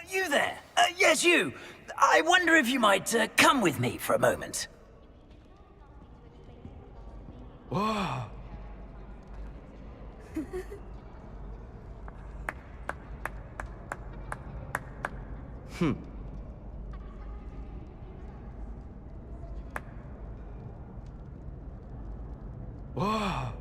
You there? Yes, you. I wonder if you might come with me for a moment. Whoa. Whoa.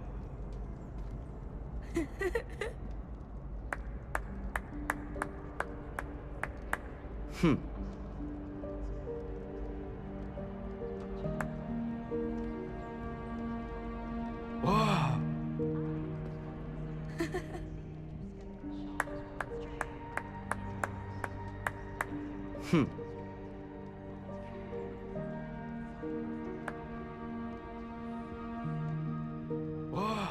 Whoa. Whoa. Whoa.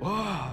Whoa. Whoa.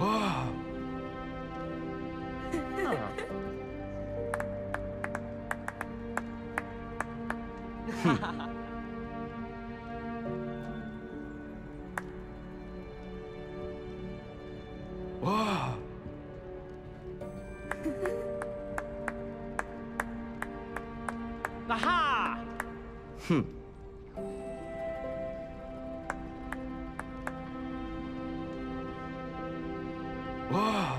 Whoa. Whoa. Aha! Whoa.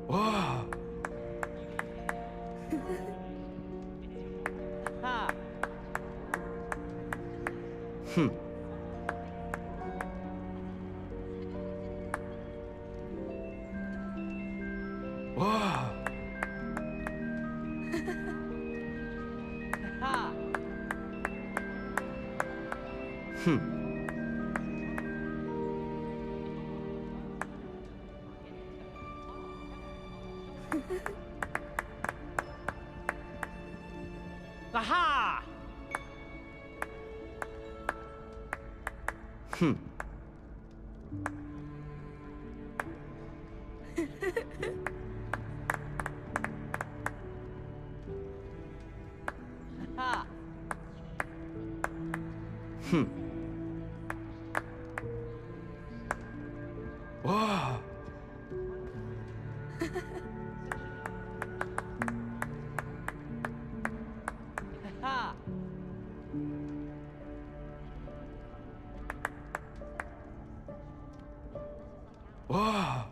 Whoa. Ha! Whoa. Ha! Aha! Ha! Whoa. Ha! Whoa.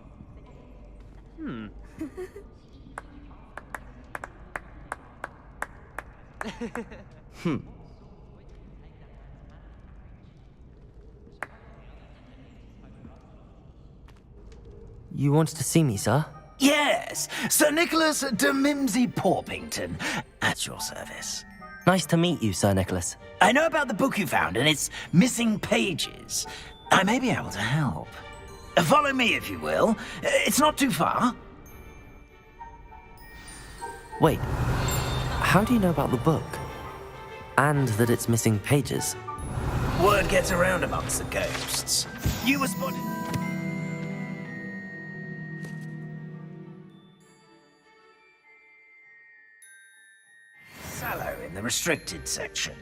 You wanted to see me, sir? Yes, Sir Nicholas de Mimsy Porpington, at your service. Nice to meet you, Sir Nicholas. I know about the book you found and its missing pages. I may be able to help. Follow me, if you will. It's not too far. Wait, how do you know about the book? And that it's missing pages? Word gets around amongst the ghosts. You were spotted... Sallow in the restricted section.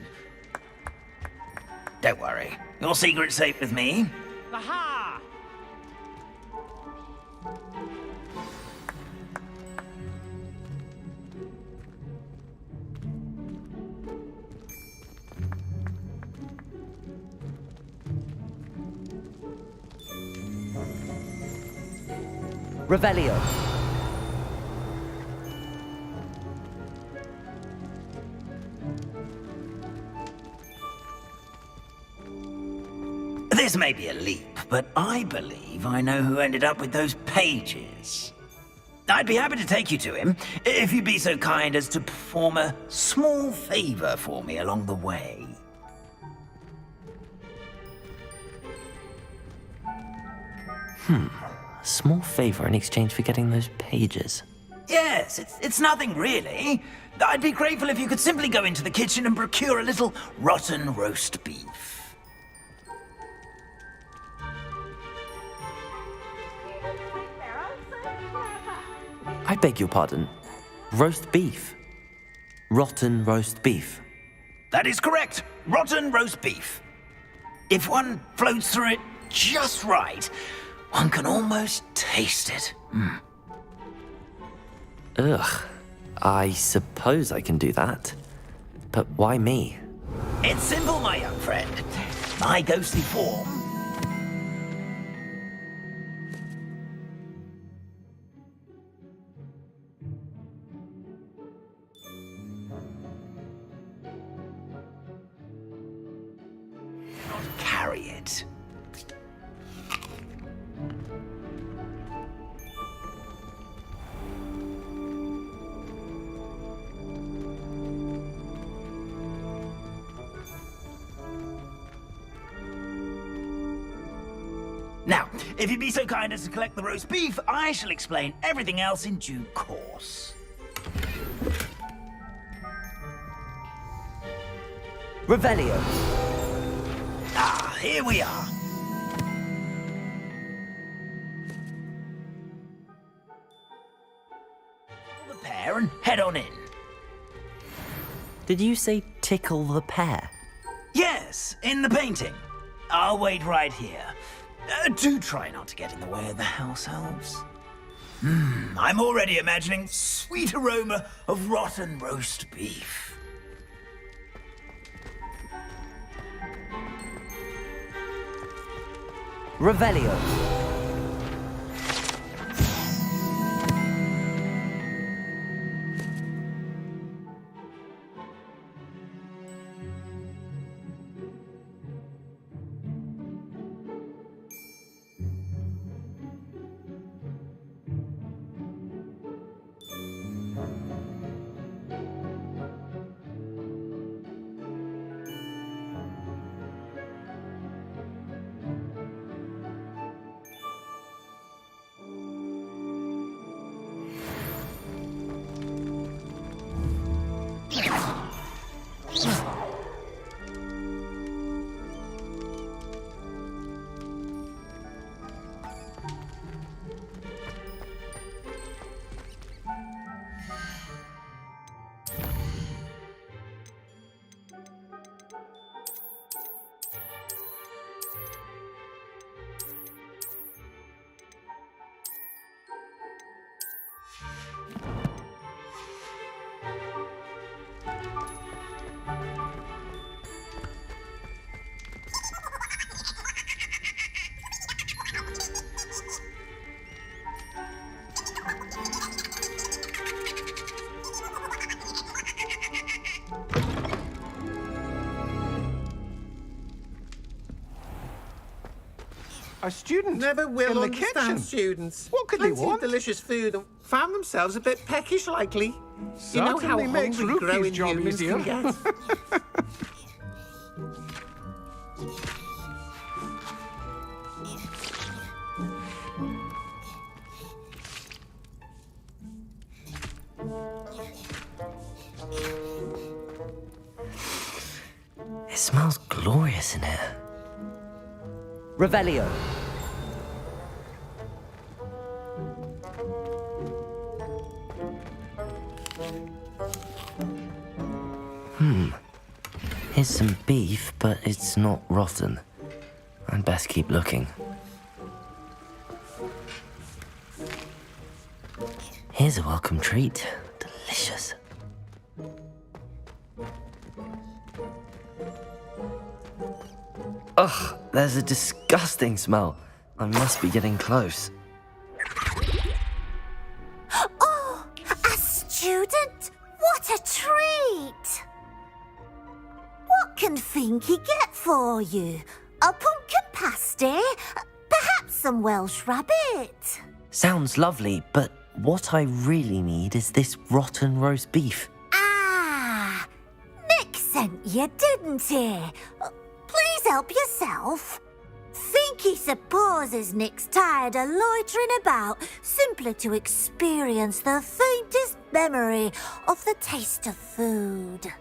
Don't worry. Your secret's safe with me. Aha! Revelio. This may be a leap, but I believe I know who ended up with those pages. I'd be happy to take you to him, if you'd be so kind as to perform a small favor for me along the way. A small favor in exchange for getting those pages. Yes, it's nothing really. I'd be grateful if you could simply go into the kitchen and procure a little rotten roast beef. I beg your pardon. Roast beef. Rotten roast beef. That is correct. Rotten roast beef. If one floats through it just right, one can almost taste it. Ugh. I suppose I can do that. But why me? It's simple, my young friend. My ghostly form. Cannot carry it. Now, if you'd be so kind as to collect the roast beef, I shall explain everything else in due course. Revelio. Ah, here we are. The pear and head on in. Did you say tickle the pear? Yes, in the painting. I'll wait right here. Do try not to get in the way of the house elves. I'm already imagining sweet aroma of rotten roast beef. Revelio. A student Never will in the understand kitchen. students. What could they Plenty of want? delicious food and found themselves a bit peckish likely. You know how Certainly makes hungry Ruthie's growing job humans easier. can get. It smells glorious in here. Revelio. Here's some beef, but it's not rotten. I'd best keep looking. Here's a welcome treat. Delicious. Ugh, there's a disgusting smell. I must be getting close. Oh, a student? What a treat! What can Finky get for you? A pumpkin pasty? Perhaps some Welsh rabbit? Sounds lovely, but what I really need is this rotten roast beef. Ah, Nick sent you, didn't he? Please help yourself. Finky supposes Nick's tired of loitering about simply to experience the faintest memory of the taste of food.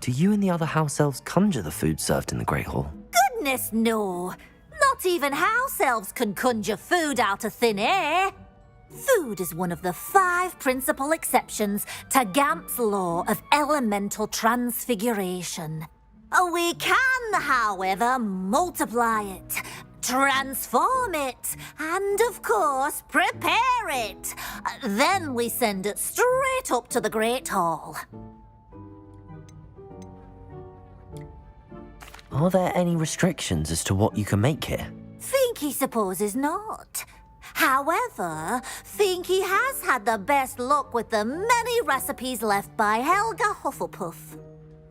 Do you and the other house elves conjure the food served in the Great Hall? Goodness, no. Not even house elves can conjure food out of thin air. Food is one of the 5 principal exceptions to Gamp's law of elemental transfiguration. We can, however, multiply it, transform it, and, of course, prepare it. Then we send it straight up to the Great Hall. Are there any restrictions as to what you can make here? Finky supposes not. However, Finky has had the best luck with the many recipes left by Helga Hufflepuff.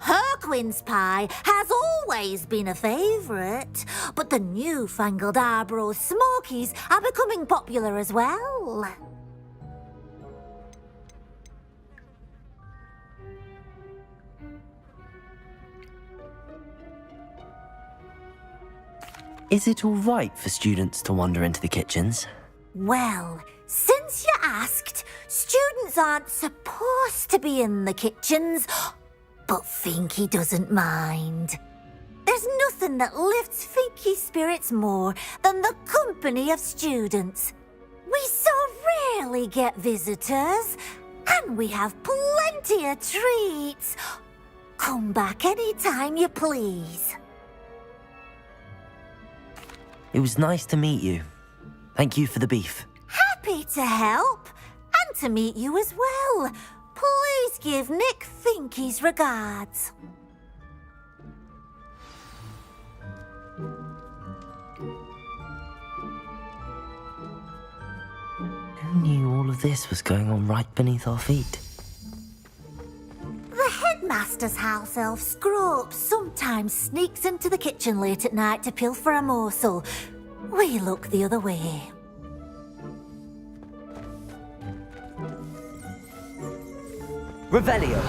Her quince pie has always been a favourite, but the newfangled Arbroath Smokies are becoming popular as well. Is it all right for students to wander into the kitchens? Well, since you asked, students aren't supposed to be in the kitchens, but Finky doesn't mind. There's nothing that lifts Finky's spirits more than the company of students. We so rarely get visitors, and we have plenty of treats. Come back any time you please. It was nice to meet you. Thank you for the beef. Happy to help, and to meet you as well. Please give Nick Finky's regards. Who knew all of this was going on right beneath our feet? The headmaster's house elf Scrope sometimes sneaks into the kitchen late at night to pilfer a morsel. We look the other way. Revelio.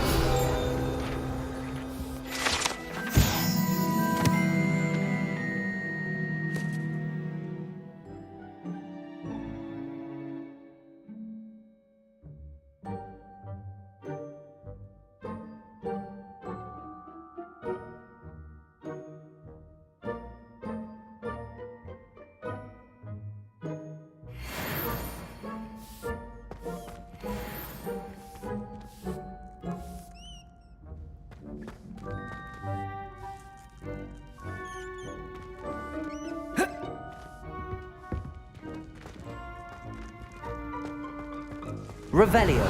Revelio.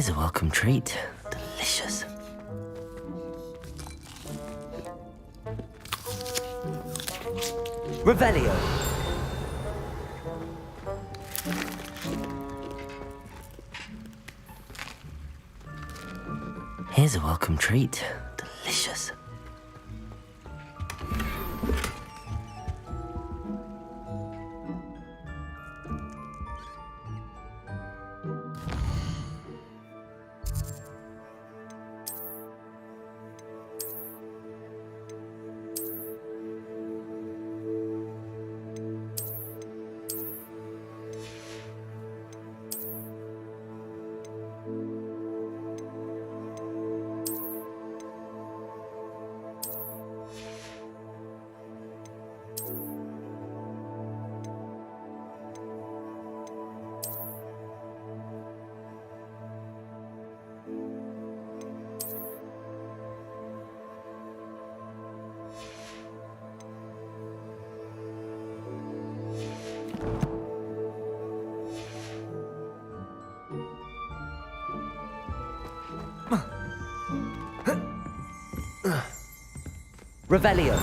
Here's a welcome treat. Delicious. Revelio. Here's a welcome treat. Delicious. Revelio.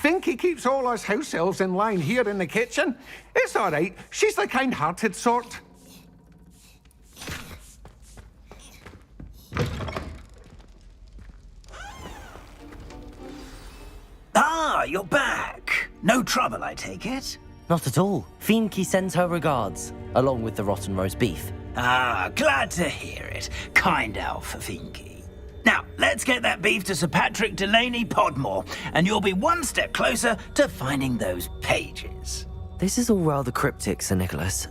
Finky keeps all us house elves in line here in the kitchen. It's all right. She's the kind-hearted sort. Ah, you're back. No trouble, I take it? Not at all. Fienke sends her regards, along with the rotten roast beef. Ah, glad to hear it. Kind elf, Finky. Now, let's get that beef to Sir Patrick Delaney Podmore, and you'll be one step closer to finding those pages. This is all rather cryptic, Sir Nicholas.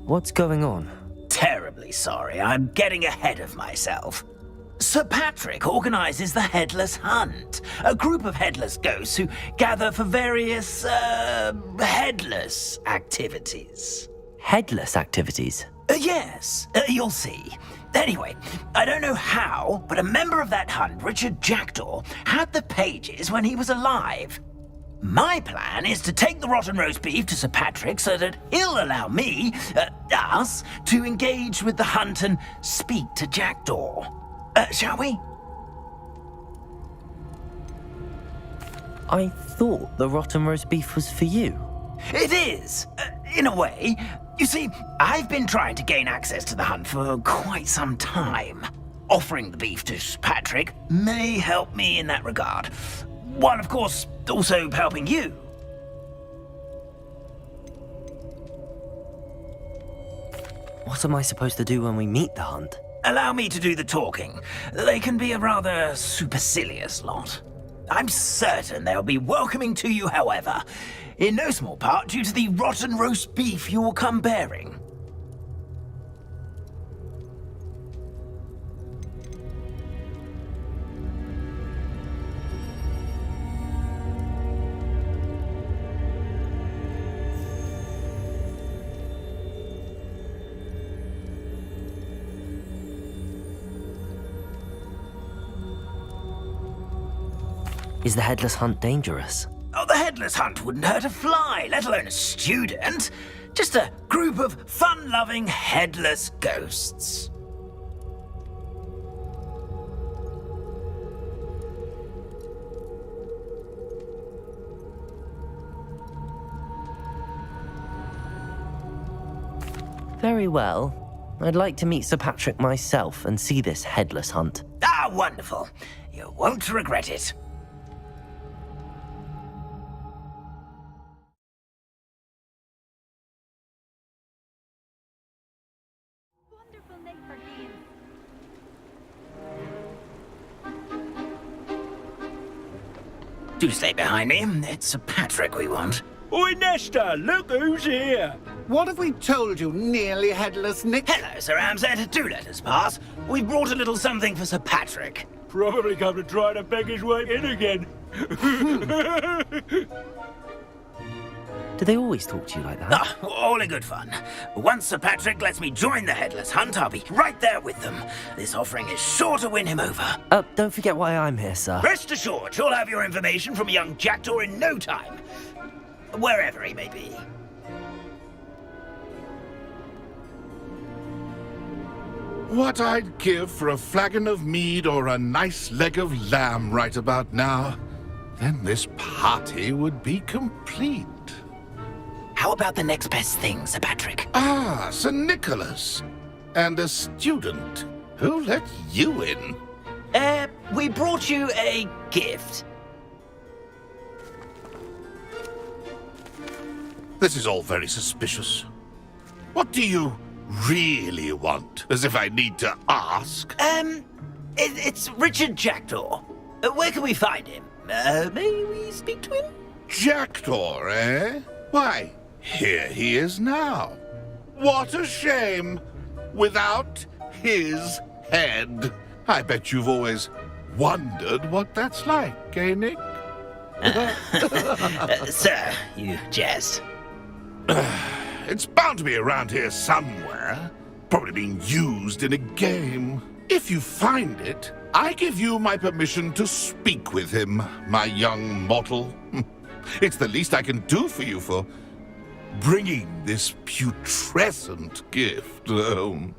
What's going on? Terribly sorry, I'm getting ahead of myself. Sir Patrick organises the Headless Hunt, a group of headless ghosts who gather for various, headless activities. Headless activities? Yes, you'll see. Anyway, I don't know how, but a member of that hunt, Richard Jackdaw, had the pages when he was alive. My plan is to take the rotten roast beef to Sir Patrick so that he'll allow me, us, to engage with the hunt and speak to Jackdaw. Shall we? I thought the rotten roast beef was for you. It is, in a way. You see, I've been trying to gain access to the hunt for quite some time. Offering the beef to Sir Patrick may help me in that regard. While, of course, also helping you. What am I supposed to do when we meet the hunt? Allow me to do the talking. They can be a rather supercilious lot. I'm certain they'll be welcoming to you, however, in no small part due to the rotten roast beef you will come bearing. Is the headless hunt dangerous? Oh, the headless headless hunt wouldn't hurt a fly, let alone a student. Just a group of fun-loving headless ghosts. Very well. I'd like to meet Sir Patrick myself and see this headless hunt. Ah, wonderful. You won't regret it. Wonderful night for games. Do stay behind me. It's Sir Patrick we want. Oi, Nesta, look who's here. What have we told you, nearly headless Nick? Hello, Sir Ramsed. Do let us pass. We brought a little something for Sir Patrick. Probably come to try to beg his way in again. Do they always talk to you like that? Ah, all in good fun. Once Sir Patrick lets me join the headless hunt, I'll be right there with them. This offering is sure to win him over. Don't forget why I'm here, sir. Rest assured, you'll have your information from a young jackdaw in no time. Wherever he may be. What I'd give for a flagon of mead or a nice leg of lamb right about now. Then this party would be complete. How about the next best thing, Sir Patrick? Ah, Sir Nicholas. And a student. Who let you in? We brought you a gift. This is all very suspicious. What do you really want? As if I need to ask. It's Richard Jackdaw. Where can we find him? May we speak to him? Jackdaw, eh? Why, here he is now. What a shame. Without his head. I bet you've always wondered what that's like, eh, Nick? Sir, you jest. It's bound to be around here somewhere. Probably being used in a game. If you find it, I give you my permission to speak with him, my young mortal. It's the least I can do for you for bringing this putrescent gift home.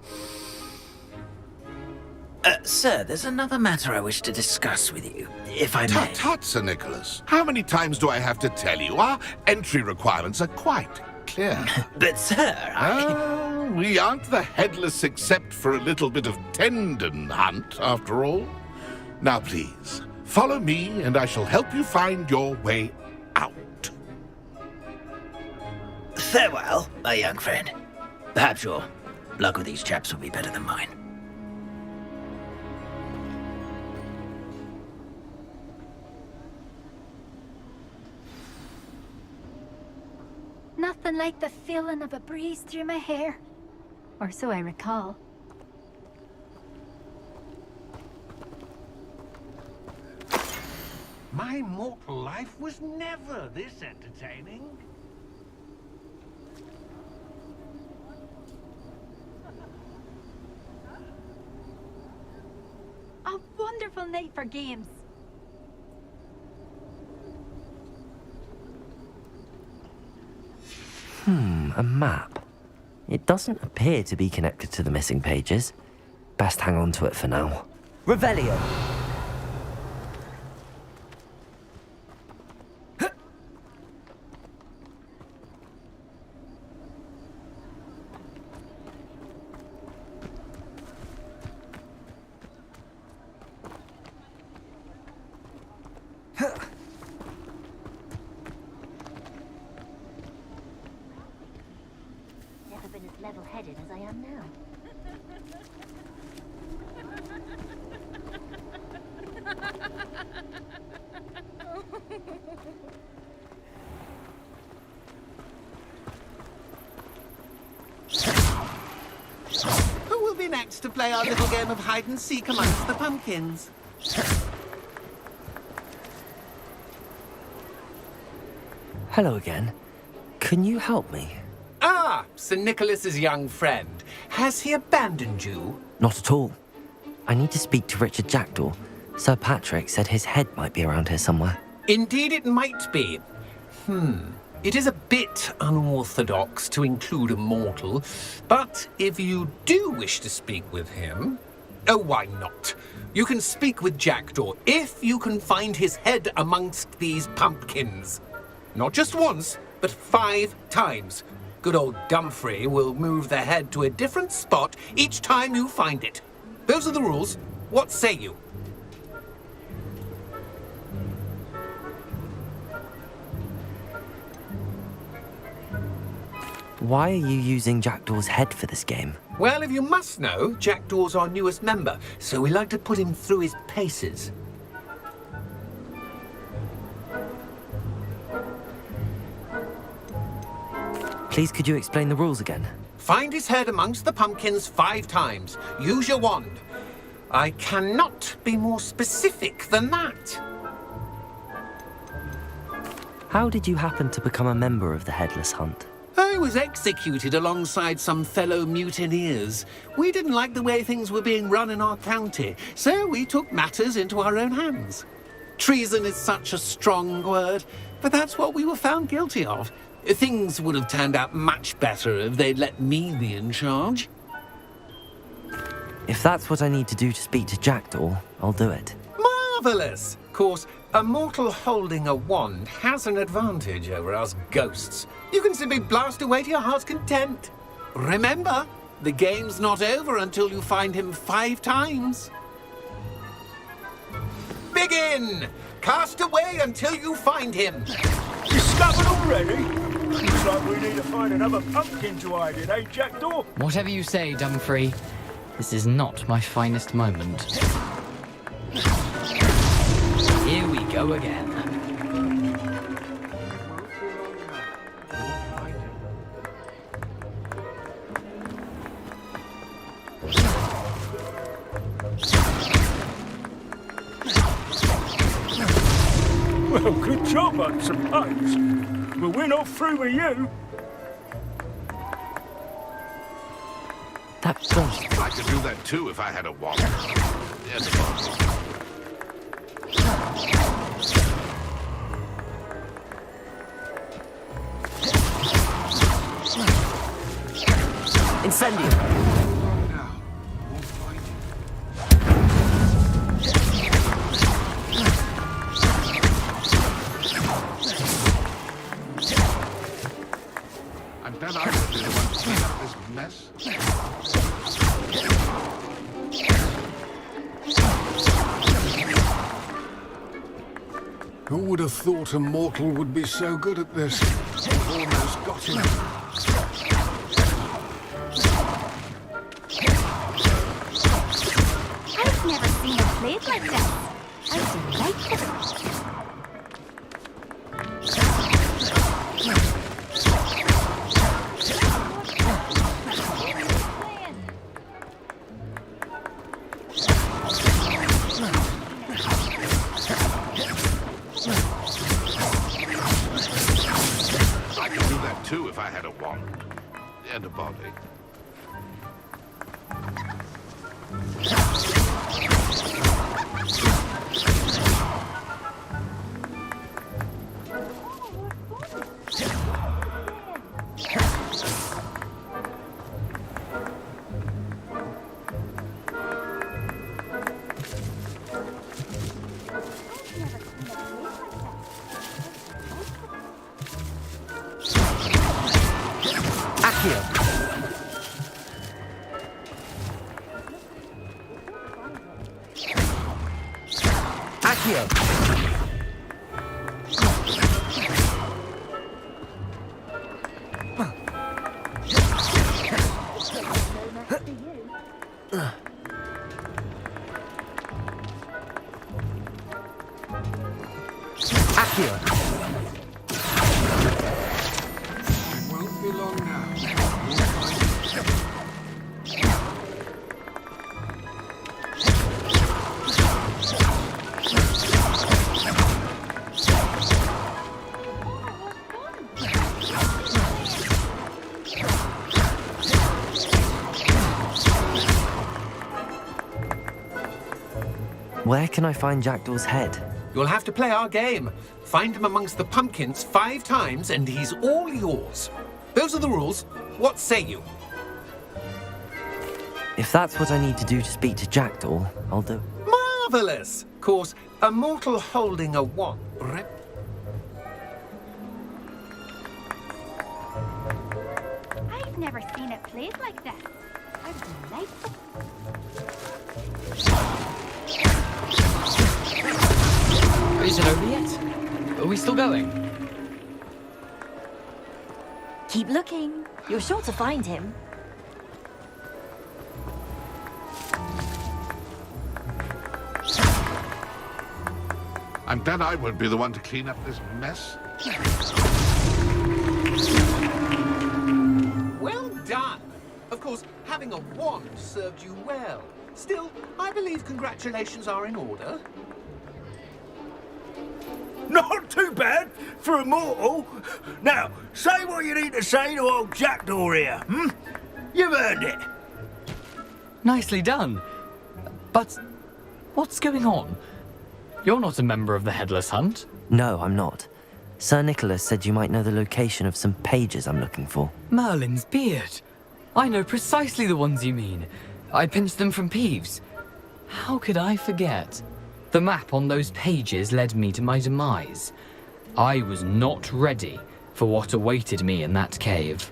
Sir, there's another matter I wish to discuss with you, if I may. Tut tut, Sir Nicholas. How many times do I have to tell you? Our entry requirements are quite clear. But, sir, We aren't the headless except for a little bit of tendon hunt, after all. Now, please, follow me and I shall help you find your way out. Farewell, my young friend. Perhaps your luck with these chaps will be better than mine. Nothing like the feeling of a breeze through my hair. Or so I recall. My mortal life was never this entertaining. A wonderful night for games. A map. It doesn't appear to be connected to the missing pages. Best hang on to it for now. Revelio! Never been as level-headed as I am now. Who will be next to play our little game of hide-and-seek amongst the pumpkins? Hello again. Can you help me? Ah, Sir Nicholas's young friend. Has he abandoned you? Not at all. I need to speak to Richard Jackdaw. Sir Patrick said his head might be around here somewhere. Indeed it might be. It is a bit unorthodox to include a mortal, but if you do wish to speak with him, oh, why not? You can speak with Jackdaw if you can find his head amongst these pumpkins. Not just once, but 5 times. Good old Dumfrey will move the head to a different spot each time you find it. Those are the rules. What say you? Why are you using Jackdaw's head for this game? Well, if you must know, Jackdaw's our newest member, so we like to put him through his paces. Please, could you explain the rules again? Find his head amongst the pumpkins 5 times. Use your wand. I cannot be more specific than that. How did you happen to become a member of the Headless Hunt? I was executed alongside some fellow mutineers. We didn't like the way things were being run in our county, so we took matters into our own hands. Treason is such a strong word, but that's what we were found guilty of. Things would have turned out much better if they'd let me be in charge. If that's what I need to do to speak to Jackdaw, I'll do it. Marvellous! Of course, a mortal holding a wand has an advantage over us ghosts. You can simply blast away to your heart's content. Remember, the game's not over until you find him 5 times. Begin! Cast away until you find him. Discovered already? Looks like we need to find another pumpkin to hide in, eh, Jackdaw? Whatever you say, Dumfrey. This is not my finest moment. Here we go again. Well, good job, I suppose. But we're not through with you. That ghost. I could do that too if I had a wand. Yes, boss. Incendio! I bet I would be the one to clean up this mess. Who would have thought a mortal would be so good at this? We've almost got him. I've never seen a plate like this. I do like it. I could do that too if I had a wand and a body. It won't be long now. Where can I find Jackdaw's head? You'll have to play our game. Find him amongst the pumpkins 5 times and he's all yours. Those are the rules. What say you? If that's what I need to do to speak to Jackdaw, I'll do. Marvellous! Of course, a mortal holding a wand. I've never seen it played like this. I would like Is it over yet? Are we still going? Keep looking. You're sure to find him. I'm glad I won't be the one to clean up this mess. Well done! Of course, having a wand served you well. Still, I believe congratulations are in order. Not too bad for a mortal. Now, say what you need to say to old Jackdaw here, hmm? You've earned it. Nicely done. But what's going on? You're not a member of the Headless Hunt. No, I'm not. Sir Nicholas said you might know the location of some pages I'm looking for. Merlin's beard. I know precisely the ones you mean. I pinched them from Peeves. How could I forget? The map on those pages led me to my demise. I was not ready for what awaited me in that cave.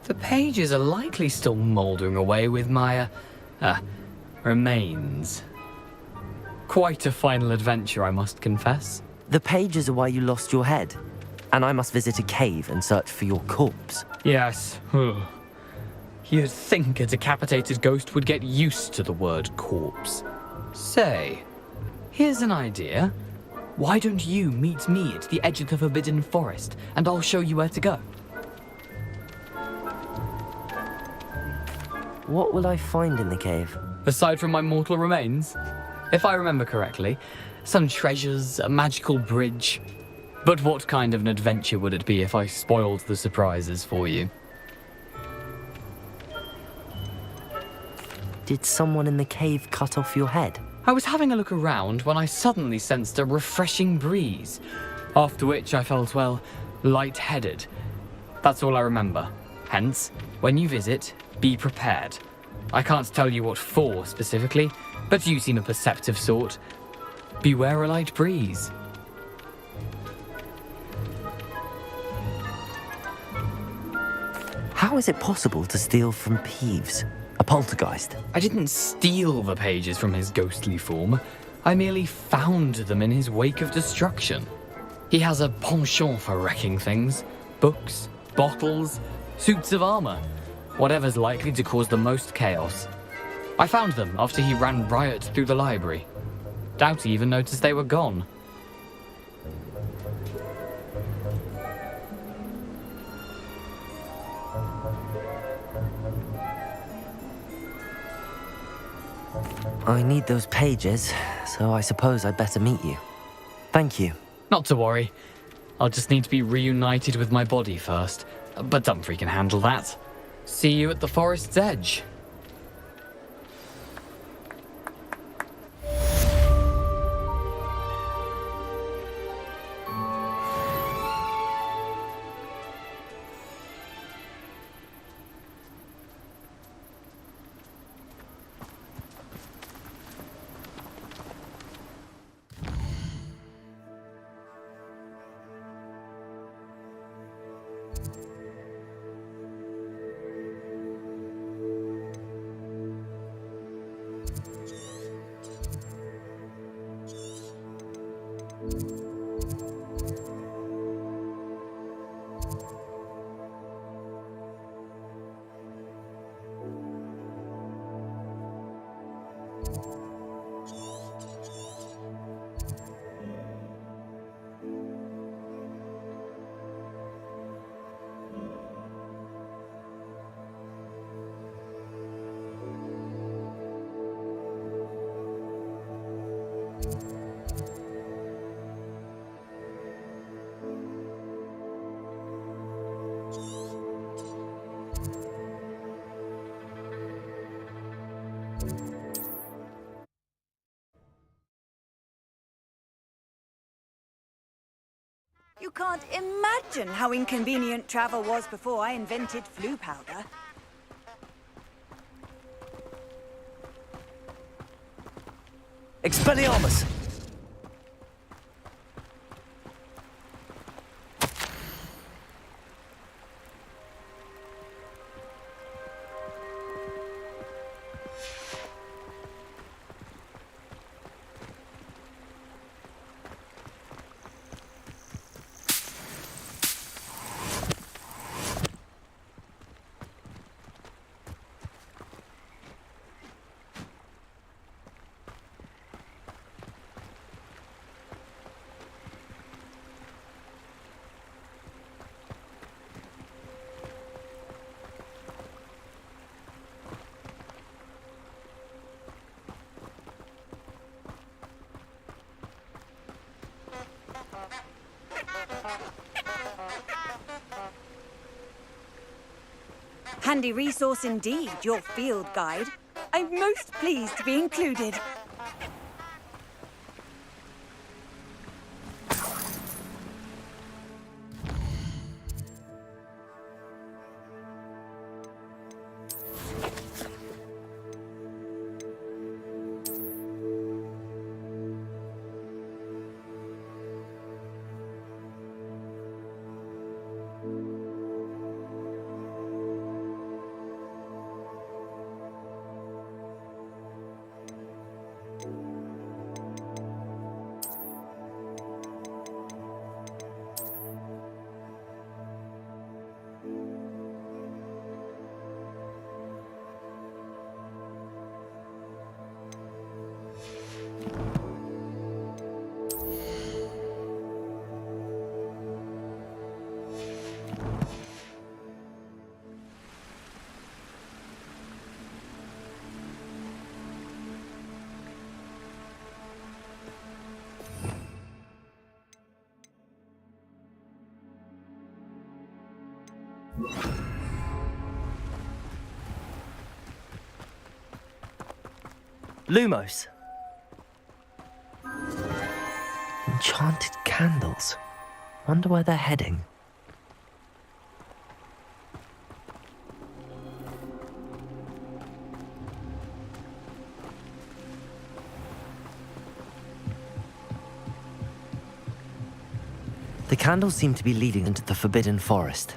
The pages are likely still mouldering away with my, remains. Quite a final adventure, I must confess. The pages are why you lost your head, and I must visit a cave and search for your corpse. Yes. You'd think a decapitated ghost would get used to the word corpse. Say, here's an idea. Why don't you meet me at the edge of the Forbidden Forest, and I'll show you where to go? What will I find in the cave? Aside from my mortal remains, if I remember correctly, some treasures, a magical bridge. But what kind of an adventure would it be if I spoiled the surprises for you? Did someone in the cave cut off your head? I was having a look around when I suddenly sensed a refreshing breeze, after which I felt, well, lightheaded. That's all I remember. Hence, when you visit, be prepared. I can't tell you what for specifically, but you seem a perceptive sort. Beware a light breeze. How is it possible to steal from Peeves? A poltergeist? I didn't steal the pages from his ghostly form. I merely found them in his wake of destruction. He has a penchant for wrecking things. Books, bottles, suits of armor. Whatever's likely to cause the most chaos. I found them after he ran riot through the library. Doubt he even noticed they were gone. I need those pages, so I suppose I'd better meet you. Thank you. Not to worry. I'll just need to be reunited with my body first. But Dumfrey can handle that. See you at the forest's edge. You can't imagine how inconvenient travel was before I invented flu powder. Expelliarmus! Handy resource indeed, your field guide. I'm most pleased to be included. Lumos. Enchanted candles. Wonder where they're heading. The candles seem to be leading into the Forbidden Forest.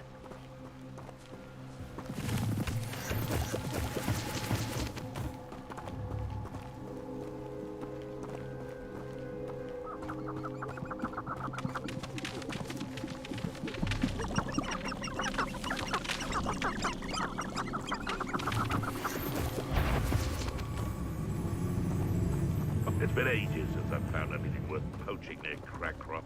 It's been ages since I've found anything worth poaching near Crackcroft.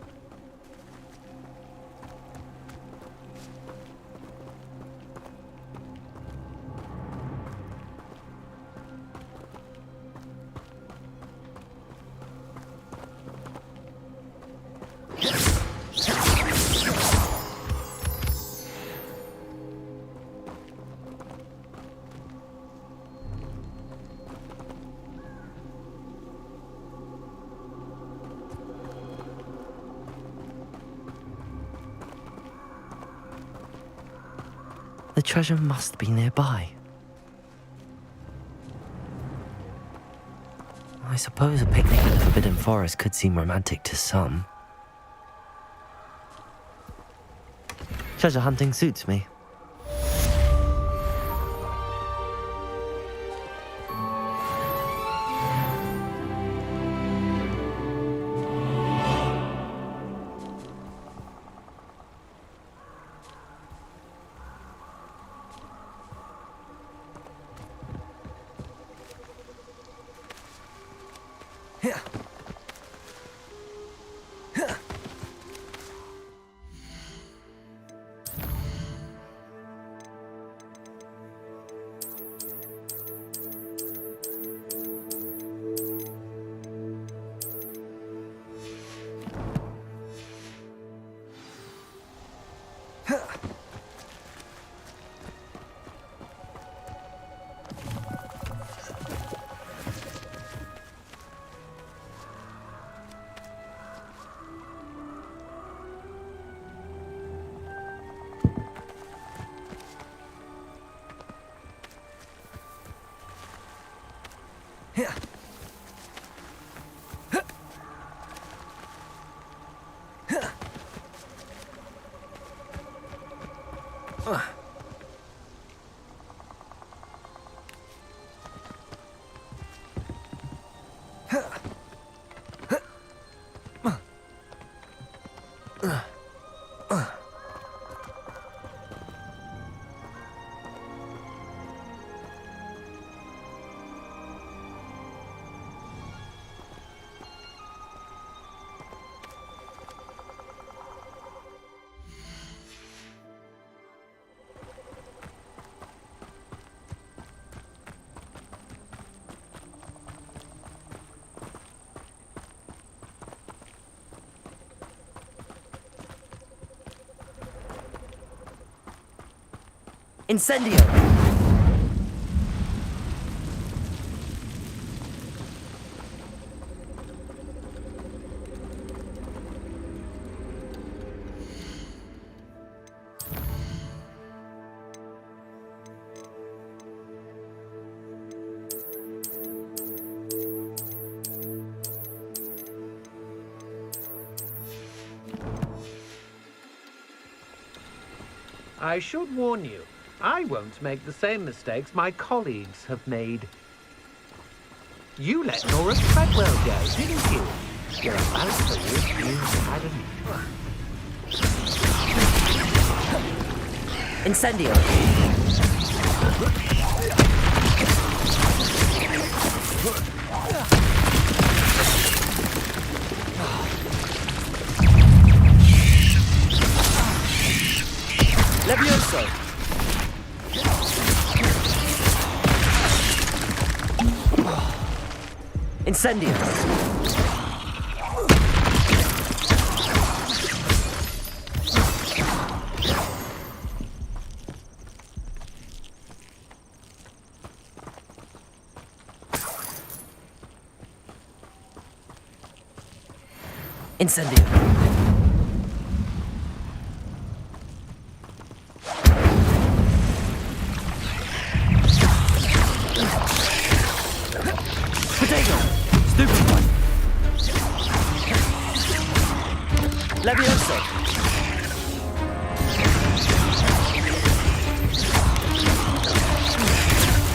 The treasure must be nearby. I suppose a picnic in the Forbidden Forest could seem romantic to some. Treasure hunting suits me. Incendio! I should warn you, I won't make the same mistakes my colleagues have made. You let Nora Treadwell go, didn't you? You're about to wish you hadn't. Incendio! Levioso! Incendio! Incendio! Potato! Stupid one! Levioso!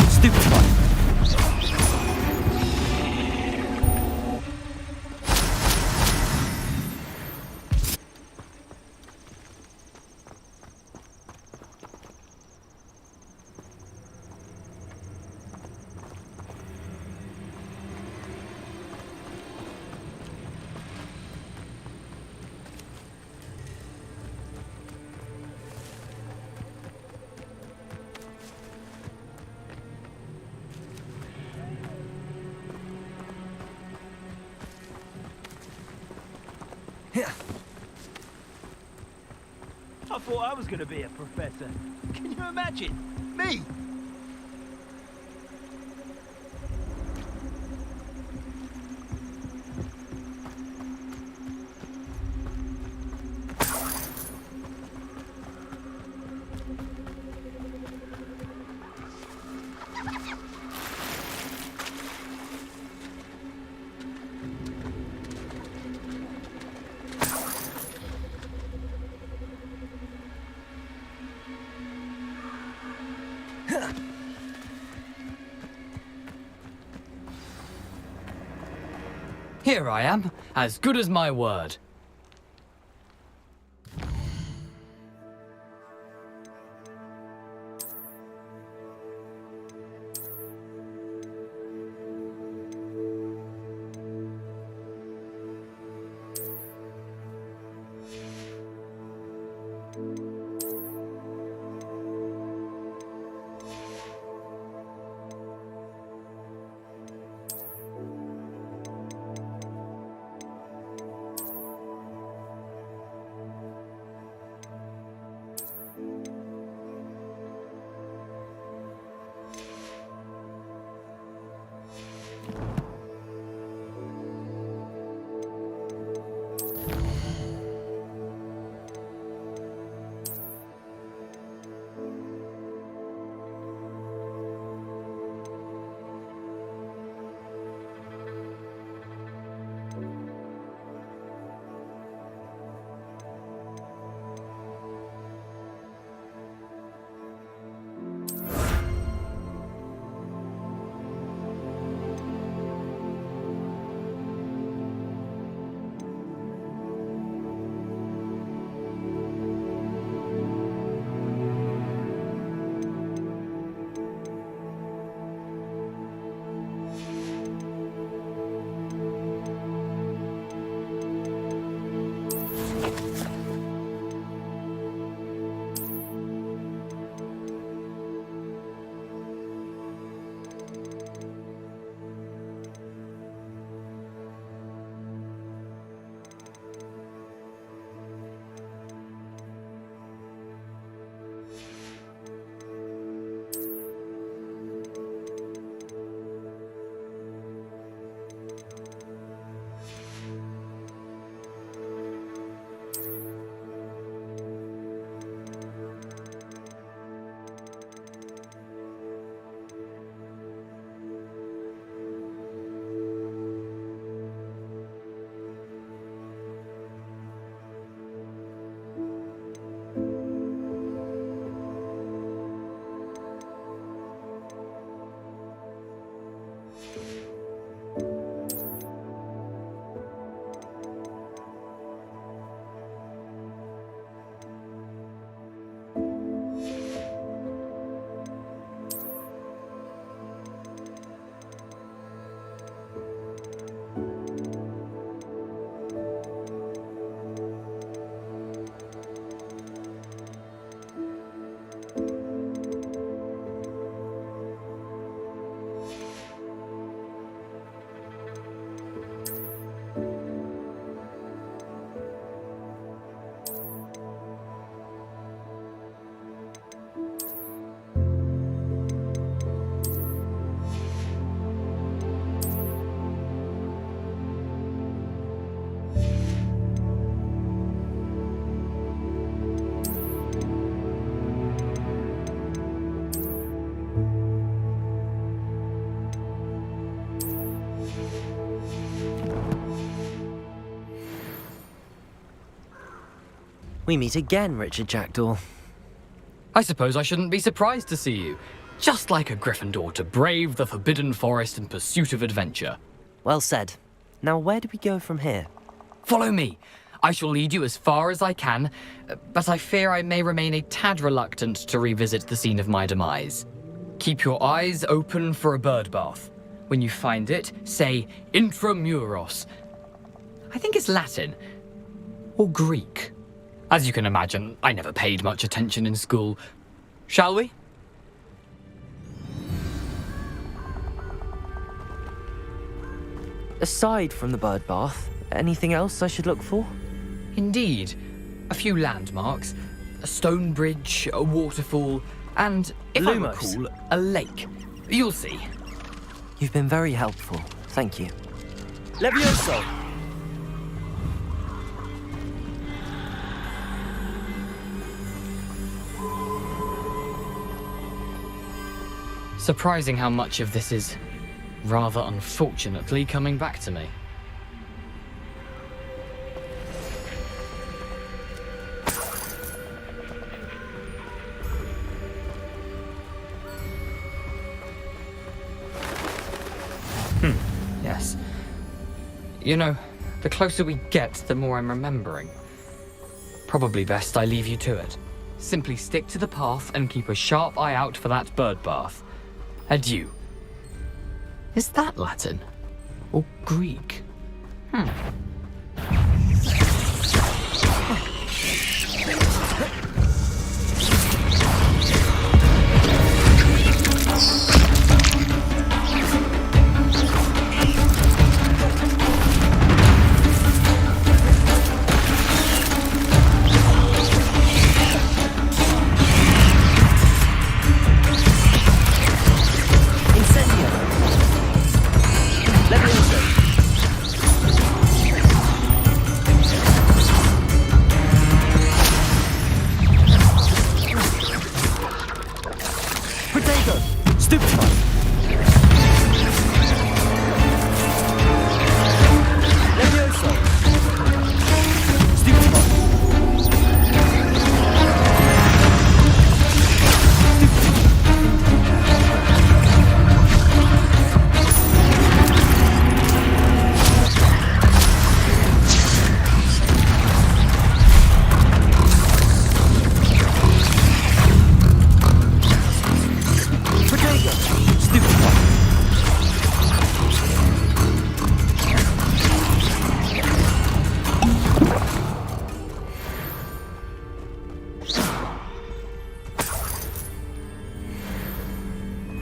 Stupid one! I thought I was going to be a professor. Can you imagine? Me! Here I am, as good as my word. We meet again, Richard Jackdaw. I suppose I shouldn't be surprised to see you. Just like a Gryffindor to brave the Forbidden Forest in pursuit of adventure. Well said. Now where do we go from here? Follow me. I shall lead you as far as I can, but I fear I may remain a tad reluctant to revisit the scene of my demise. Keep your eyes open for a bird bath. When you find it, say intramuros. I think it's Latin. Or Greek. As you can imagine, I never paid much attention in school. Shall we? Aside from the bird bath, anything else I should look for? Indeed. A few landmarks, a stone bridge, a waterfall, and, if I Lumos. recall, a lake. You'll see. You've been very helpful. Thank you. Levioso! Surprising how much of this is, rather unfortunately, coming back to me. Yes. You know, the closer we get, the more I'm remembering. Probably best I leave you to it. Simply stick to the path and keep a sharp eye out for that bird bath. Adieu. Is that Latin? Or Greek?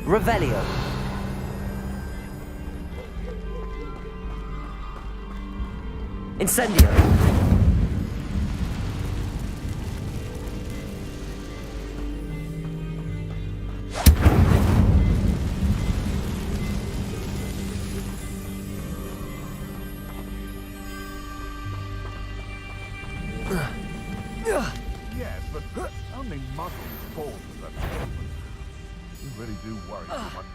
Revelio. Incendio. Yes, but only muzzles fall to that statement. You really do worry too much.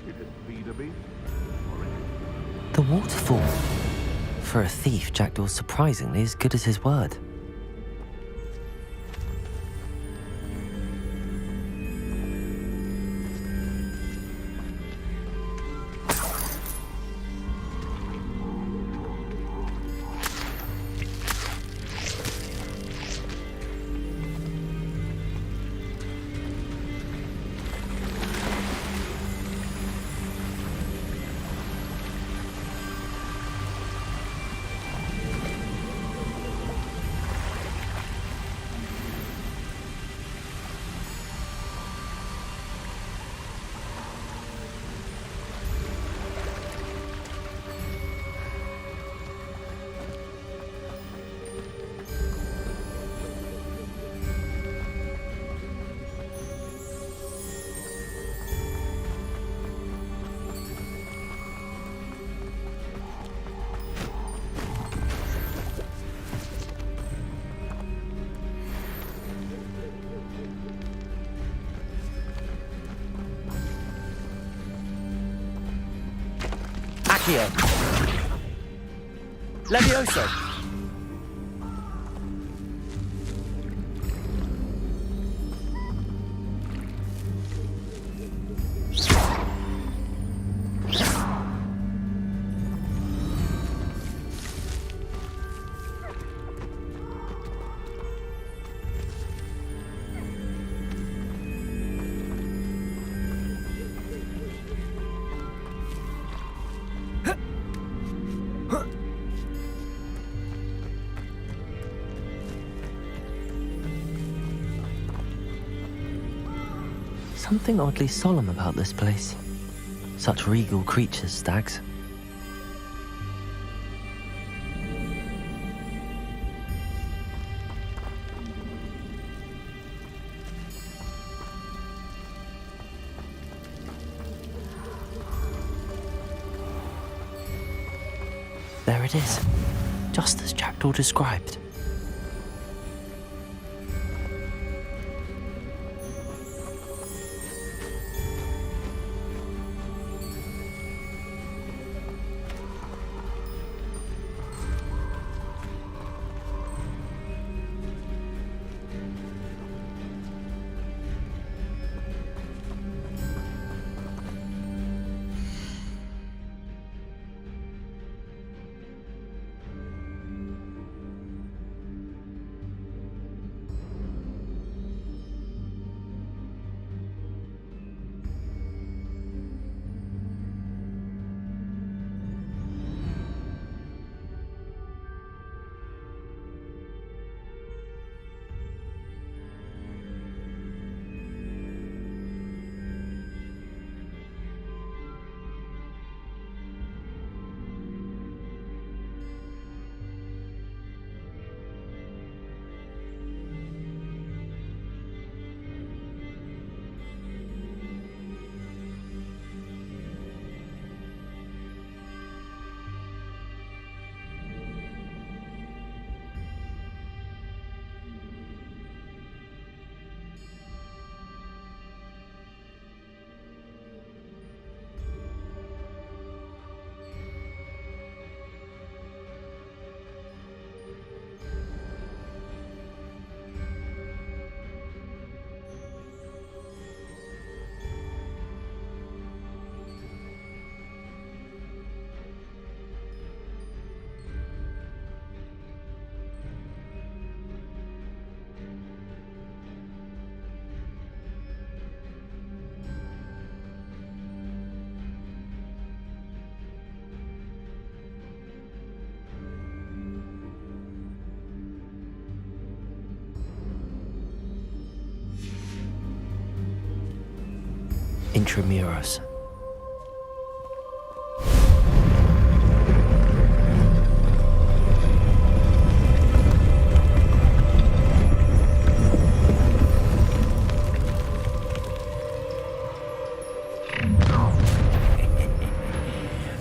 Is it feed a beast? Or is it... The waterfall. For a thief, Jackdaw's surprisingly as good as his word. Levioso. something oddly solemn about this place. Such regal creatures, stags. There it is, just as Jackdaw described. Intramuros.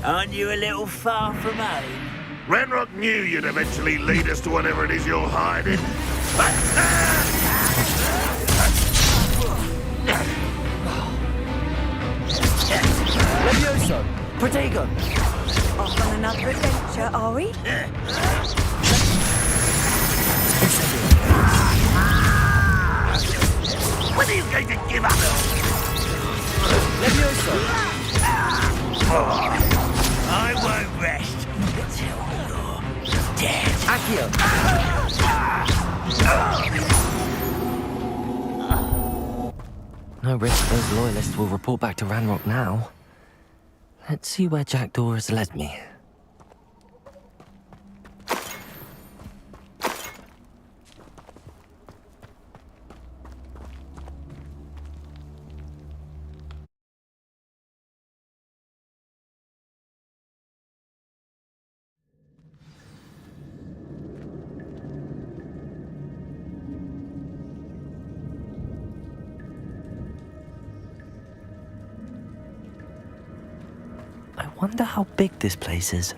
Aren't you a little far from home? Ranrock knew you'd eventually lead us to whatever it is you're hiding. Levioso! Protego! Off on another adventure, are we? When are you going to give up? Levioso! I won't rest until you're dead. Accio! No risk those loyalists will report back to Ranrock now. Let's see where Jackdaw has led me. I wonder how big this place is.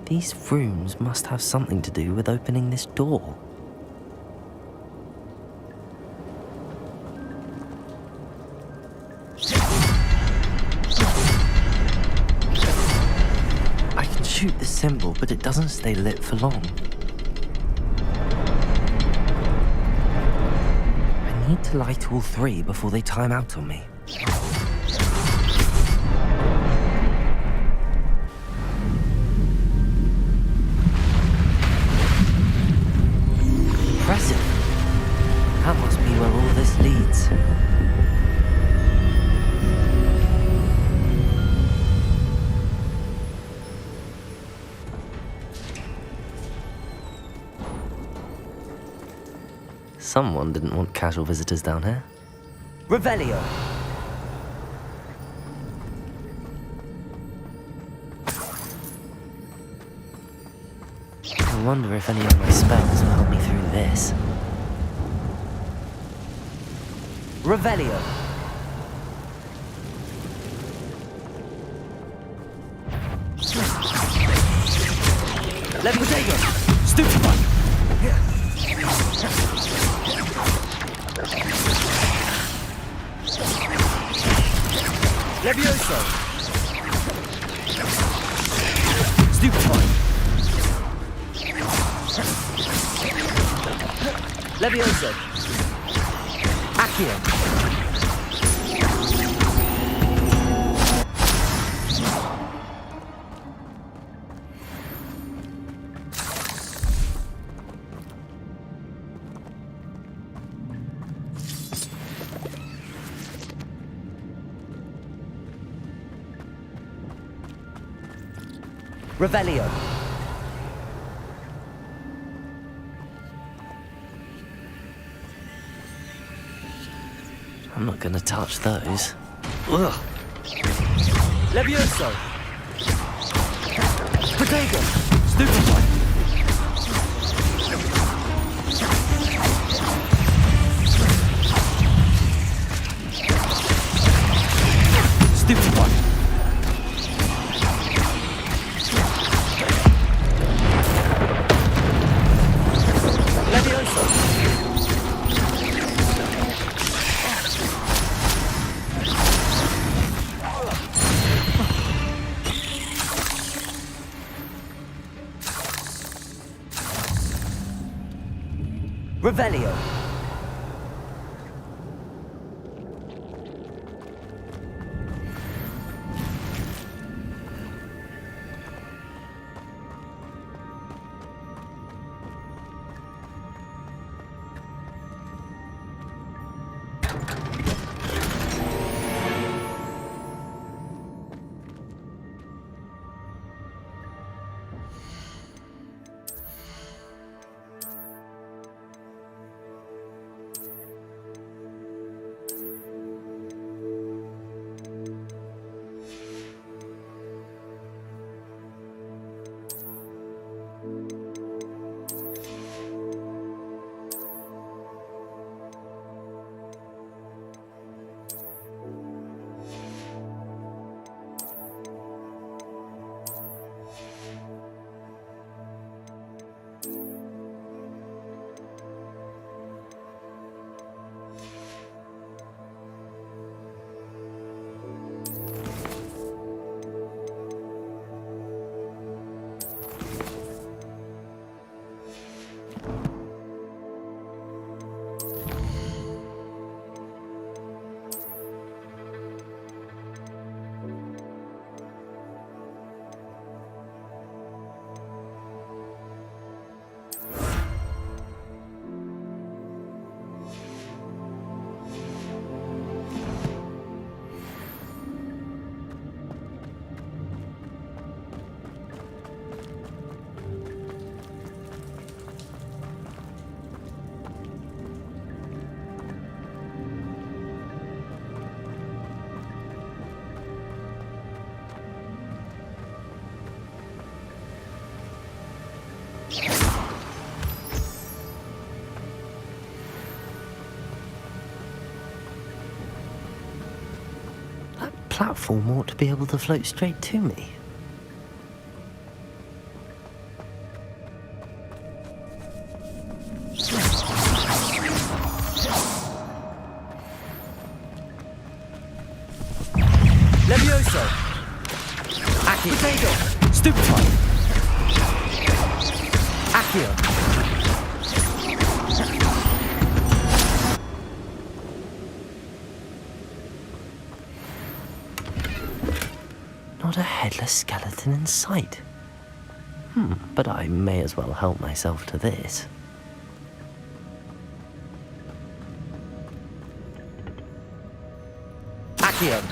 These rooms must have something to do with opening this door. I can shoot the symbol, but it doesn't stay lit for long. I need to light all three before they time out on me. Someone didn't want casual visitors down here. Revelio! I wonder if any of my spells will help me through this. Revelio! Levitating! Stupefy! Levioso! Stupefy! Levioso! Accio! Revelio. I'm not gonna touch those. Ugh. Levioso. Potato. Stupefy. Stupefy. Revelio. Platform ought to be able to float straight to me. Levioso! Accio! Potato! Stupefy! Accio! Not a headless skeleton in sight. But I may as well help myself to this. Accio!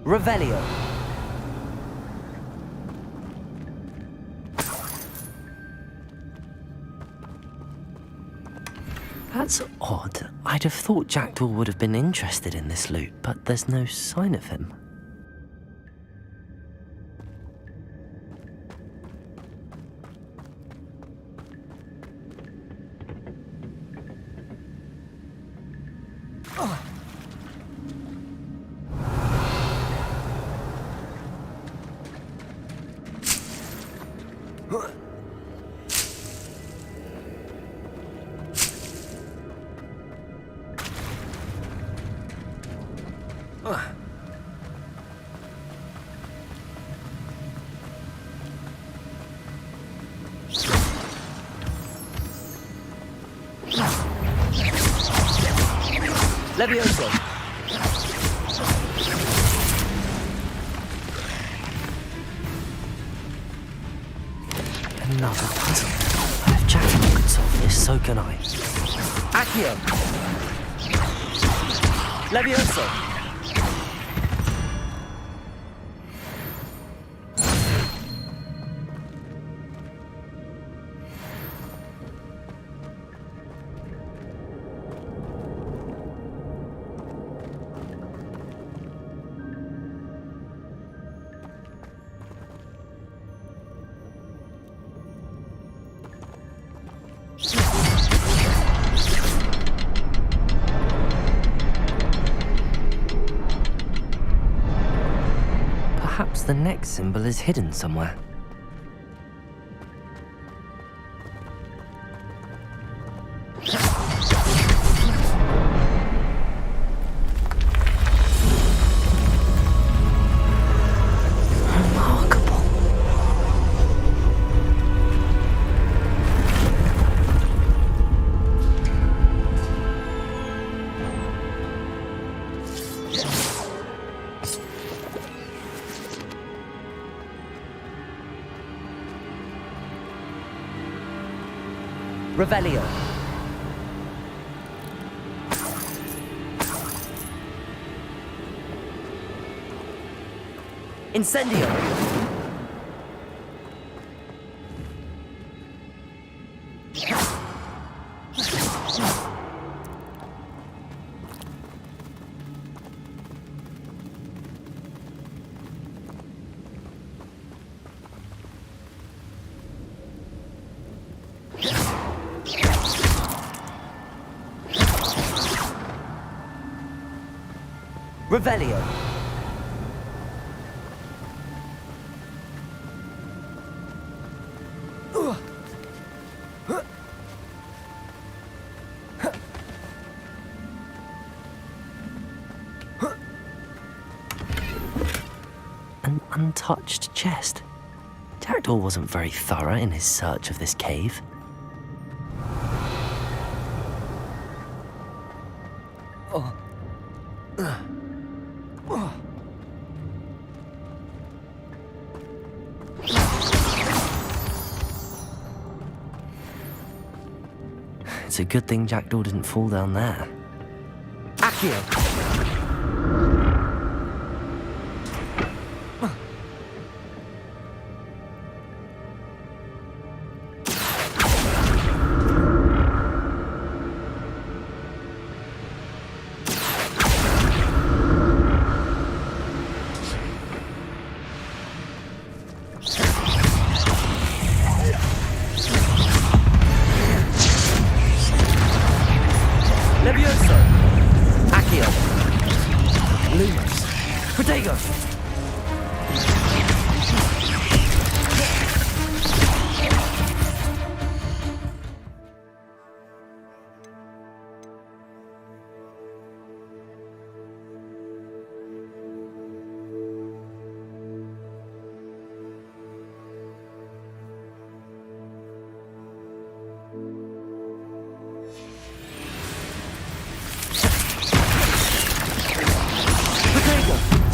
Revelio. That's odd. I'd have thought Jackdaw would have been interested in this loot, but there's no sign of him. Levioso. Another puzzle. If Jackdaw could solve this, so can I. Accio. Levioso. Perhaps the next symbol is hidden somewhere. Remarkable. Revelio. Incendio. Revelio. An untouched chest. Jackdaw wasn't very thorough in his search of this cave. It's a good thing Jackdaw didn't fall down there. Accio! Levioso! Accio! Lumos! Protego!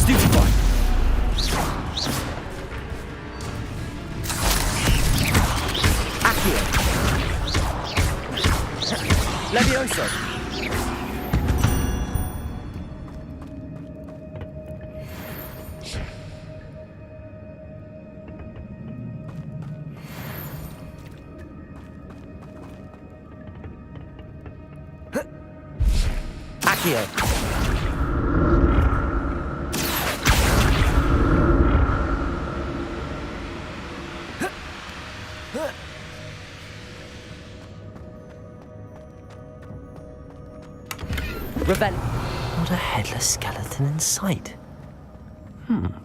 Stupefy! Accio! Levioso! Accio. Revel. Not a headless skeleton in sight.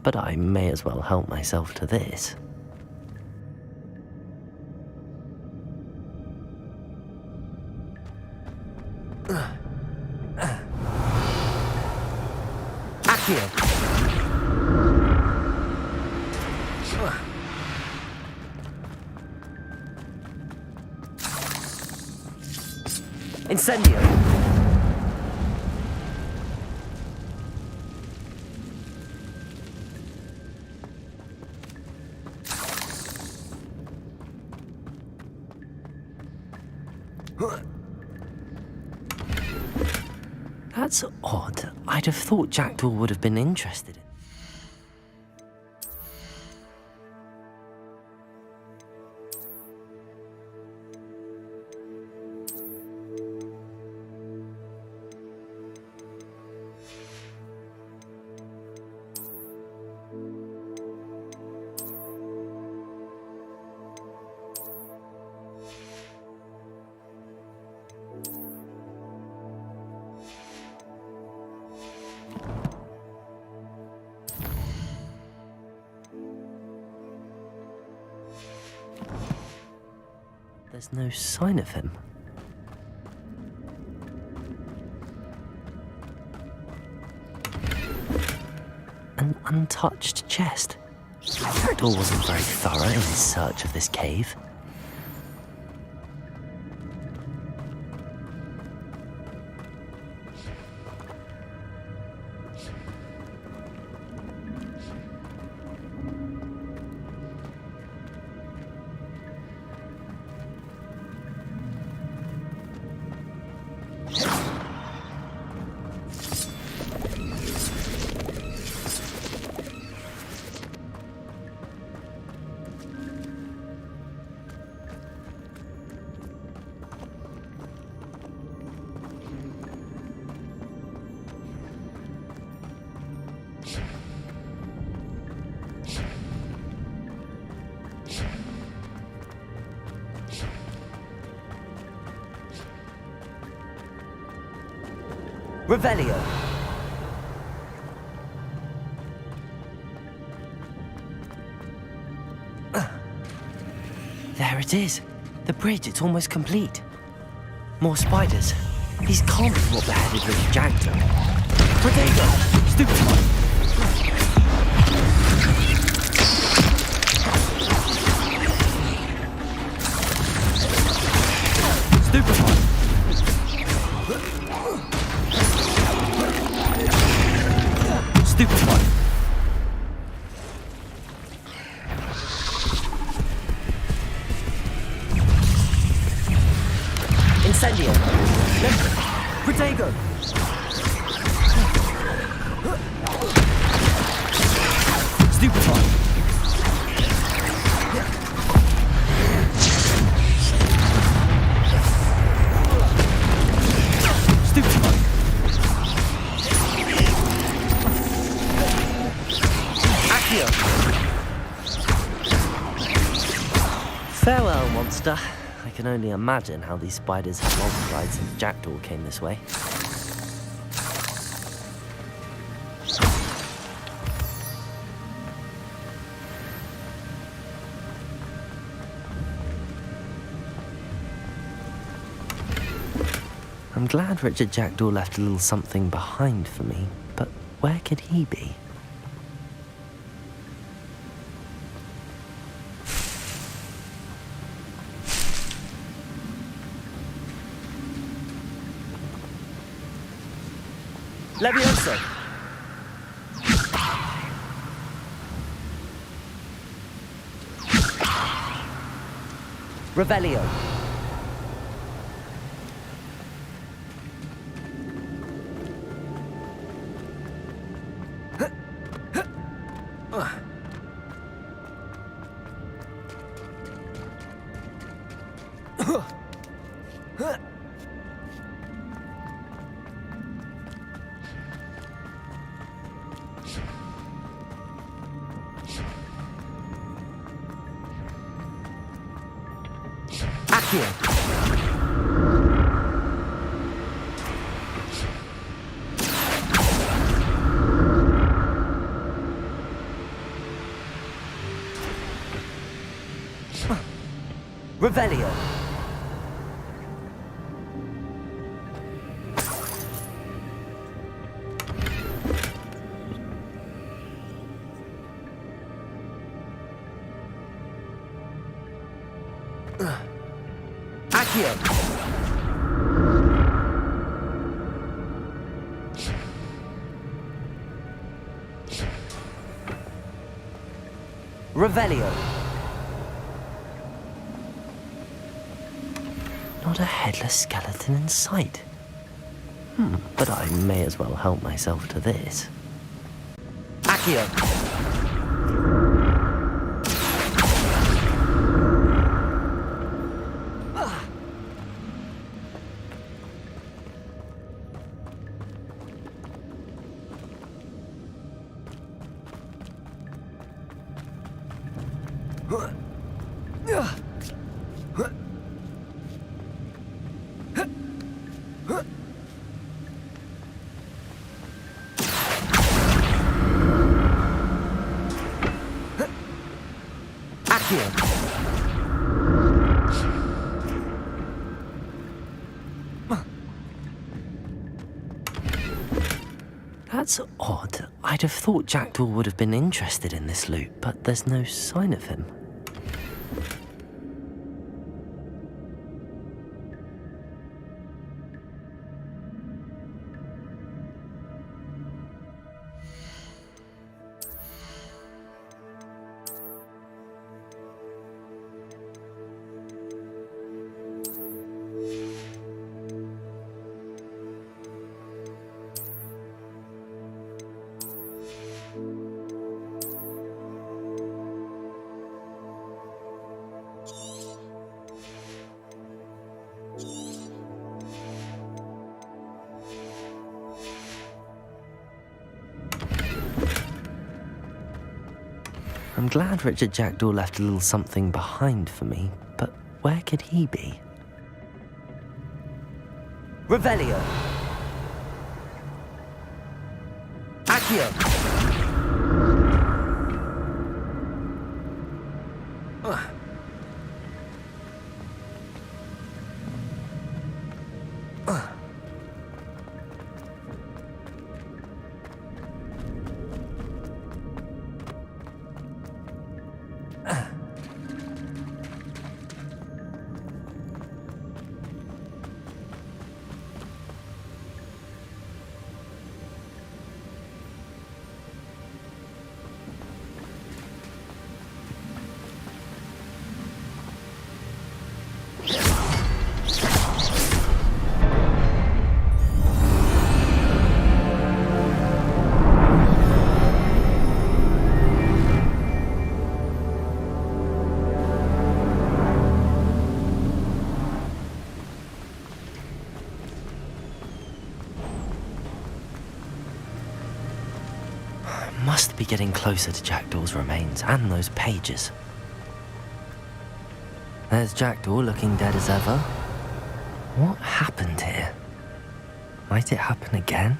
But I may as well help myself to this. Accio. Incendio. That's odd. I'd have thought Jackdaw would have been interested in. There's no sign of him. An untouched chest. Jackdaw wasn't very thorough in his search of this cave. Revelio. There it is. The bridge, it's almost complete. More spiders. These can't be what beheaded Richard Jackdaw. Protego! Stupefy! Stupefy! Stupefy! Incendio! Protego! Stupefy! Stupefy! Accio! Farewell, monster. I can only imagine how these spiders have multiplied since Jackdaw came this way. I'm glad Richard Jackdaw left a little something behind for me, but where could he be? Levioso! Revelio! Accio. Revelio. Accio. Revelio. Not a headless skeleton in sight. But I may as well help myself to this. Accio. That's odd. I'd have thought Jackdaw would have been interested in this loot, but there's no sign of him. I'm glad Richard Jackdaw left a little something behind for me, but where could he be? Revelio. Accio. Must be getting closer to Jackdaw's remains and those pages. There's Jackdaw looking dead as ever. What happened here? Might it happen again?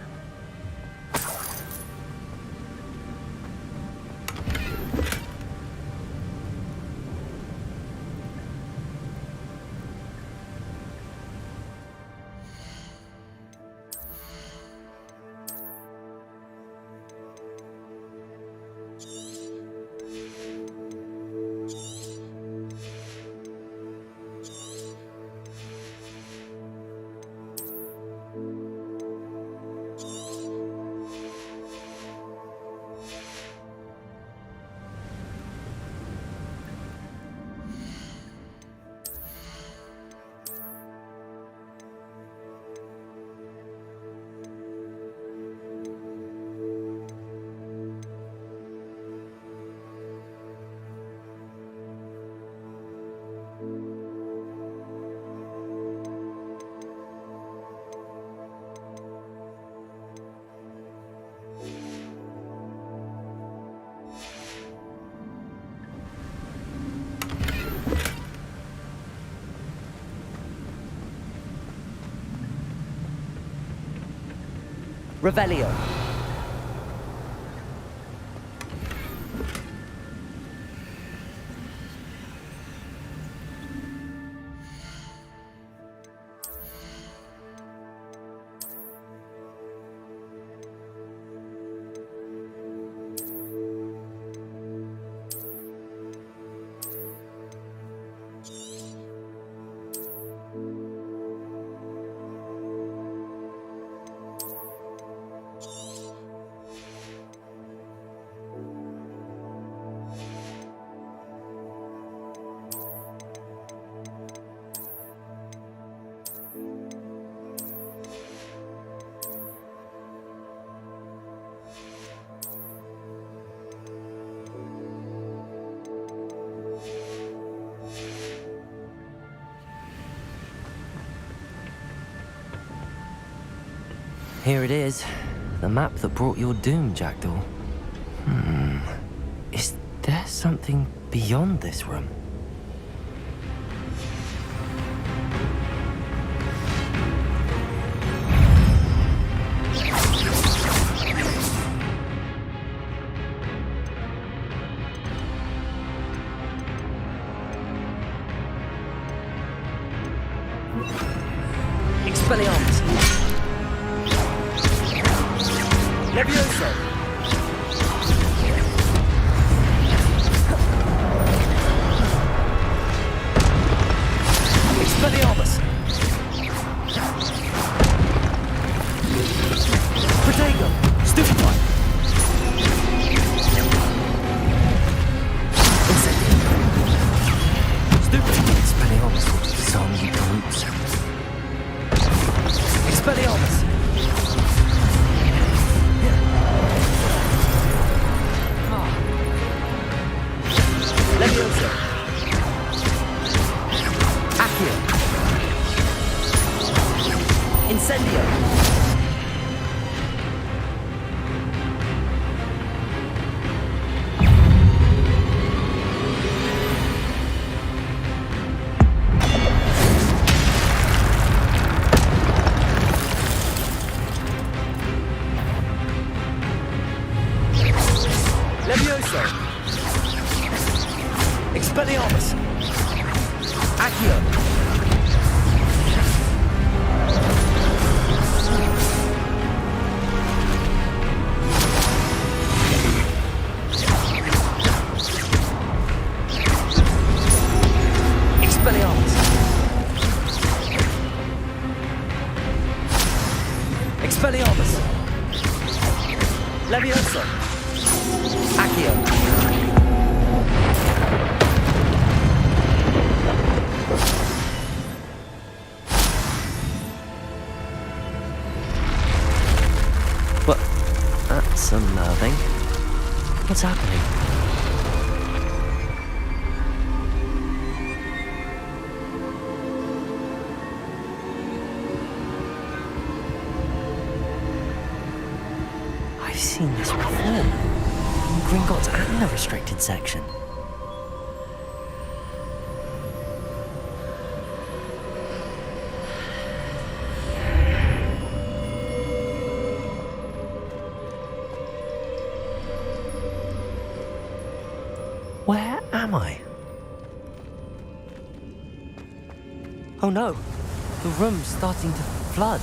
Revelio. Here it is. The map that brought your doom, Jackdaw. Is there something beyond this room? Expelliarmus! Levioso! Expelliarmus! Protego! Stupefy! Stupefy! Expelliarmus will disarm you brutes. Expelliarmus! Levioso! Accio! Incendio! Levioso! Expelliarmus! Accio! Expelliarmus! Expelliarmus! Levioso! Accio! Well, that's unnerving. What's happening? I've seen this before. In Gringotts and the restricted section. Where am I? Oh no, the room's starting to flood.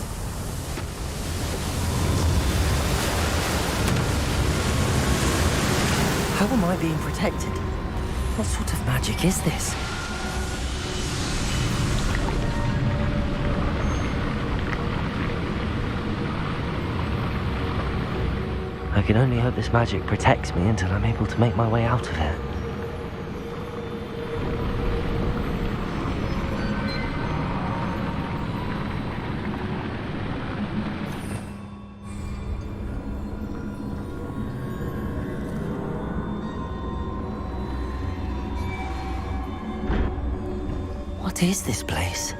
How am I being protected? What sort of magic is this? I can only hope this magic protects me until I'm able to make my way out of here. What is this place?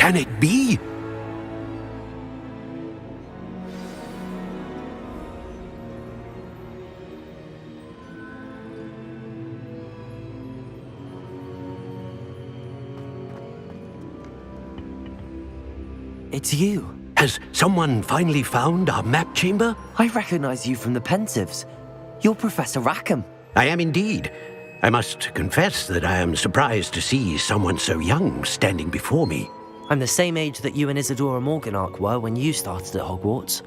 can it be? It's you. Has someone finally found our map chamber? I recognize you from the Pensives. You're Professor Rackham. I am indeed. I must confess that I am surprised to see someone so young standing before me. I'm the same age that you and Isadora Morganach were when you started at Hogwarts.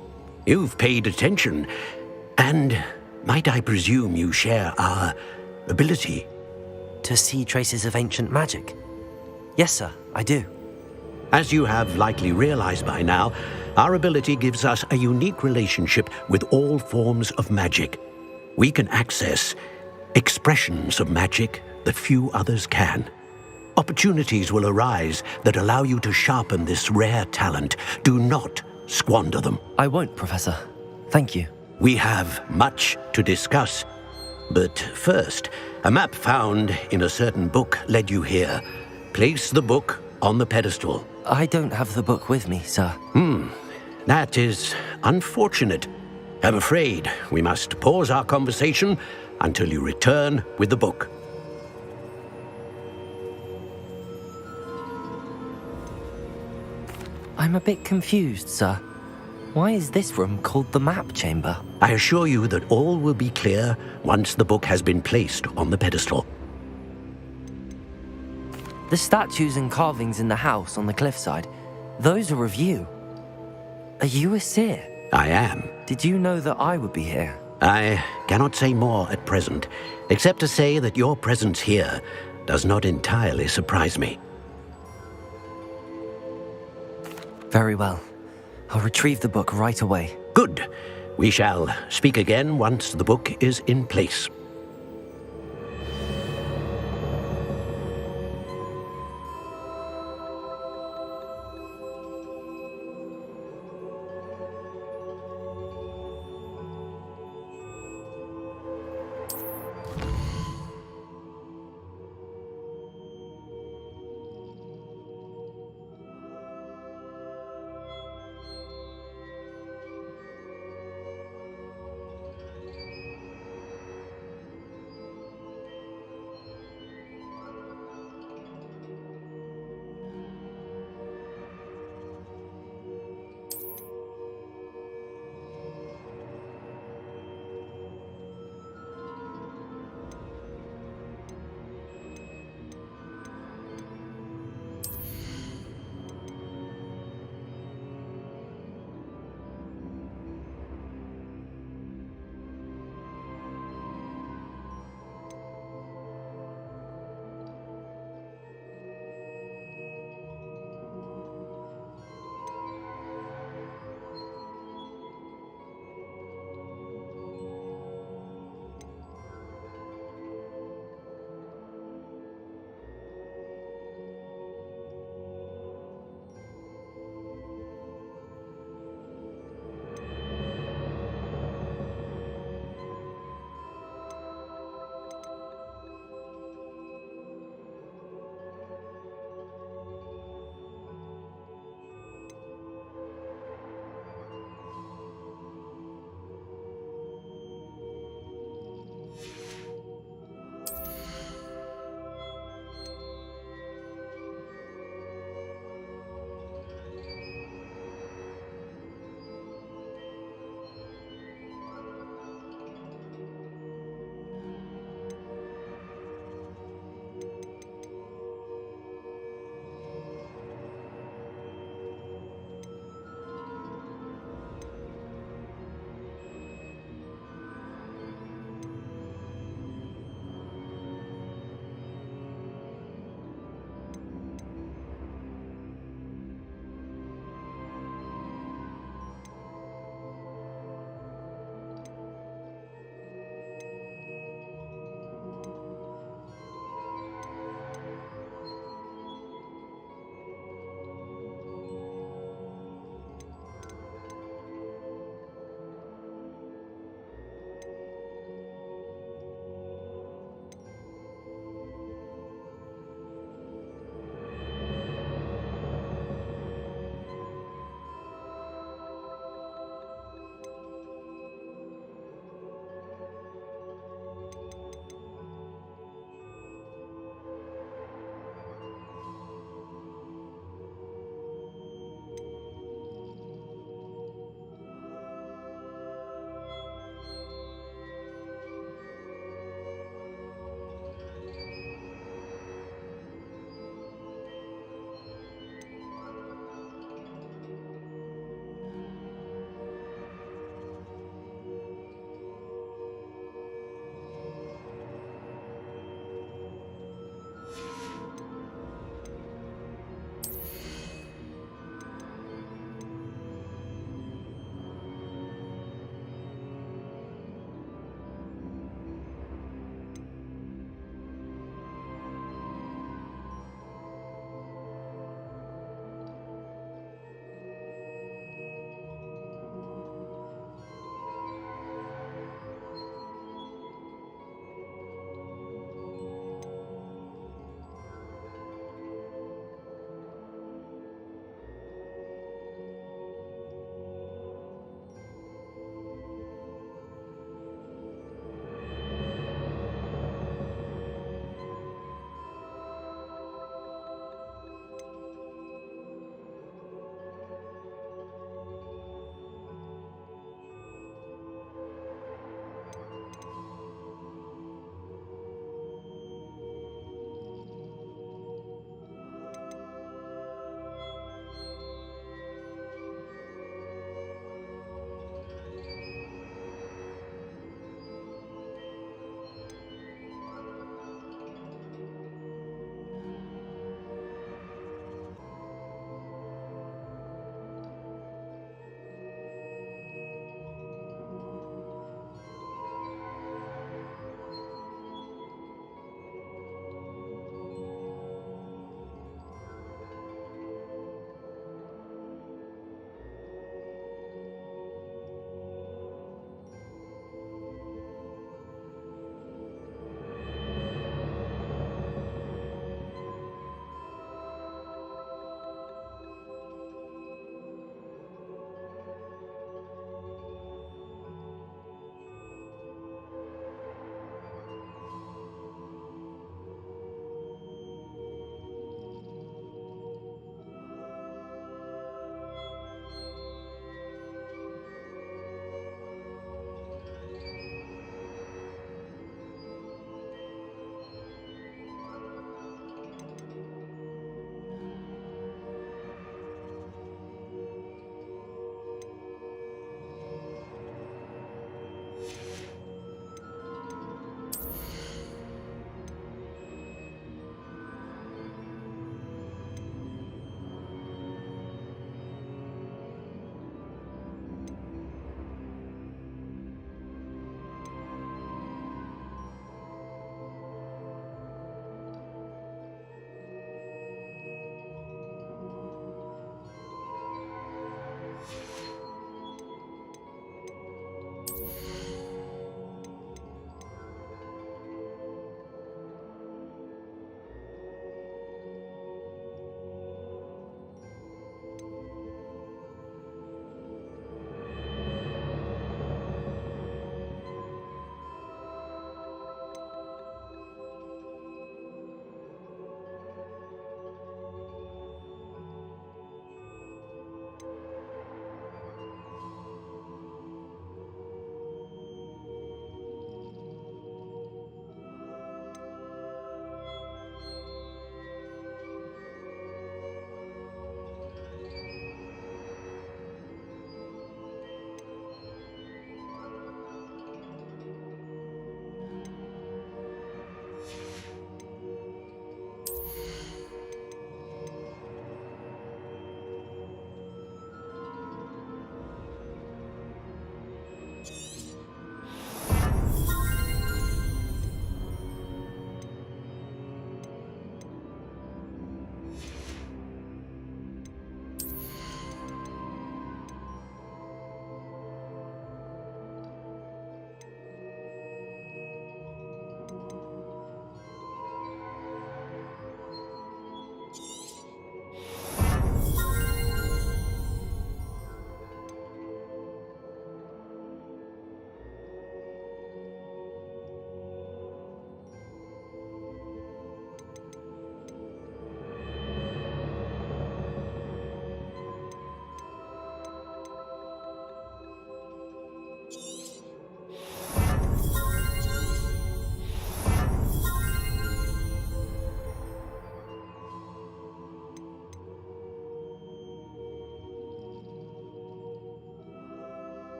You've paid attention, and might I presume you share our ability? To see traces of ancient magic? Yes, sir, I do. As you have likely realized by now, our ability gives us a unique relationship with all forms of magic. We can access expressions of magic that few others can. Opportunities will arise that allow you to sharpen this rare talent. Do not squander them. I won't, Professor. Thank you. We have much to discuss. But first, a map found in a certain book led you here. Place the book on the pedestal. I don't have the book with me, sir. That is unfortunate. I'm afraid we must pause our conversation until you return with the book. I'm a bit confused, sir. Why is this room called the map chamber? I assure you that all will be clear once the book has been placed on the pedestal. The statues and carvings in the house on the cliffside, those are of you. Are you a seer? I am. Did you know that I would be here? I cannot say more at present, except to say that your presence here does not entirely surprise me. Very well. I'll retrieve the book right away. Good. We shall speak again once the book is in place.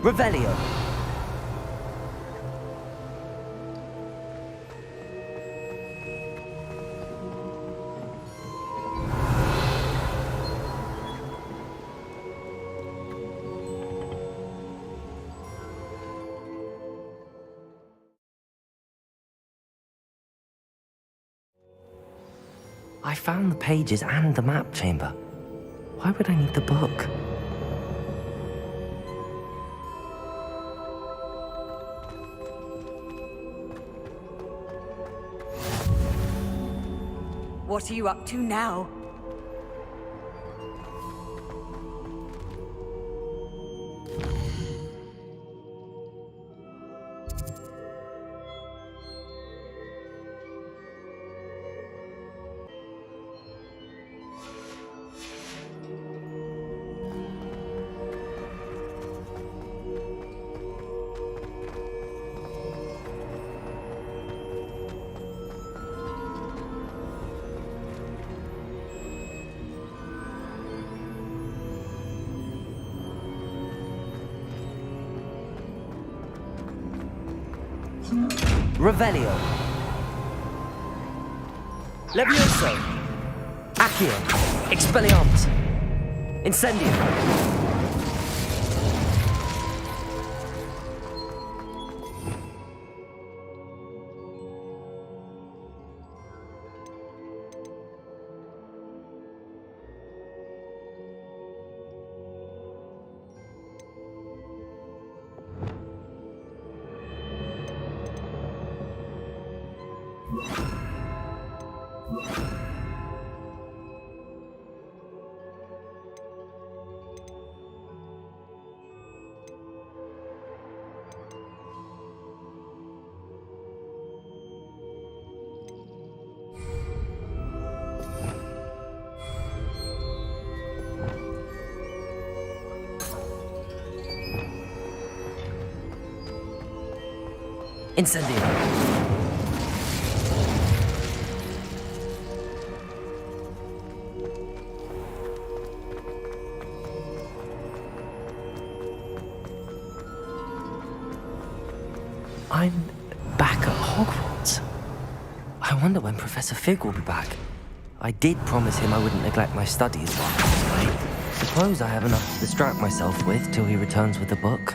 Revelio. I found the pages and the map chamber. Why would I need the book? What are you up to now? Revelio. Levioso. Accio. Expelliarmus. Incendio. Incendio. I'm back at Hogwarts. I wonder when Professor Fig will be back. I did promise him I wouldn't neglect my studies while I was away. Suppose I have enough to distract myself with till he returns with the book.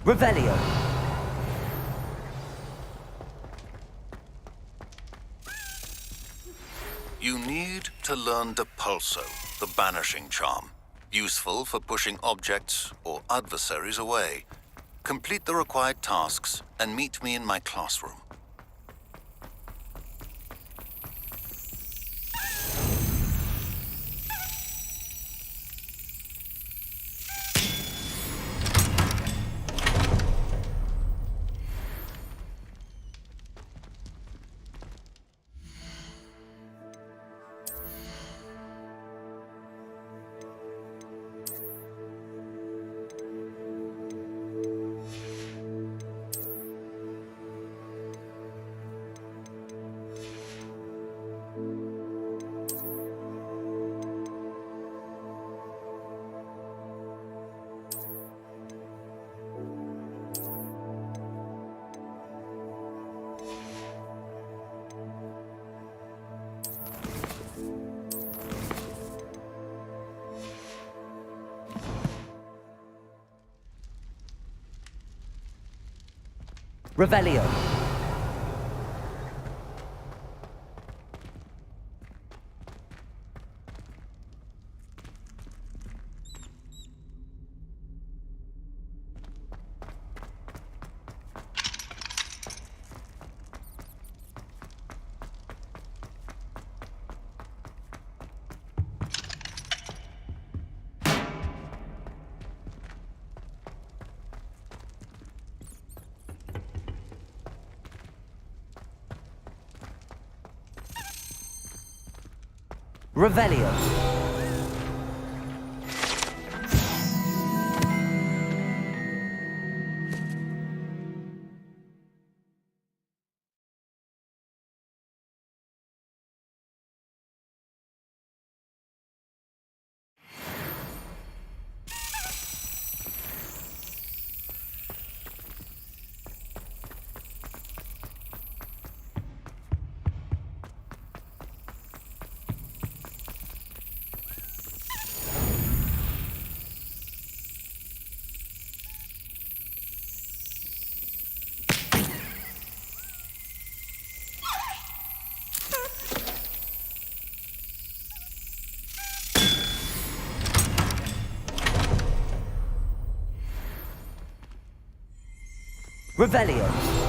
Revelio. You need to learn Depulso, the banishing charm. Useful for pushing objects or adversaries away. Complete the required tasks and meet me in my classroom. Revelio. Revelio. Revelio.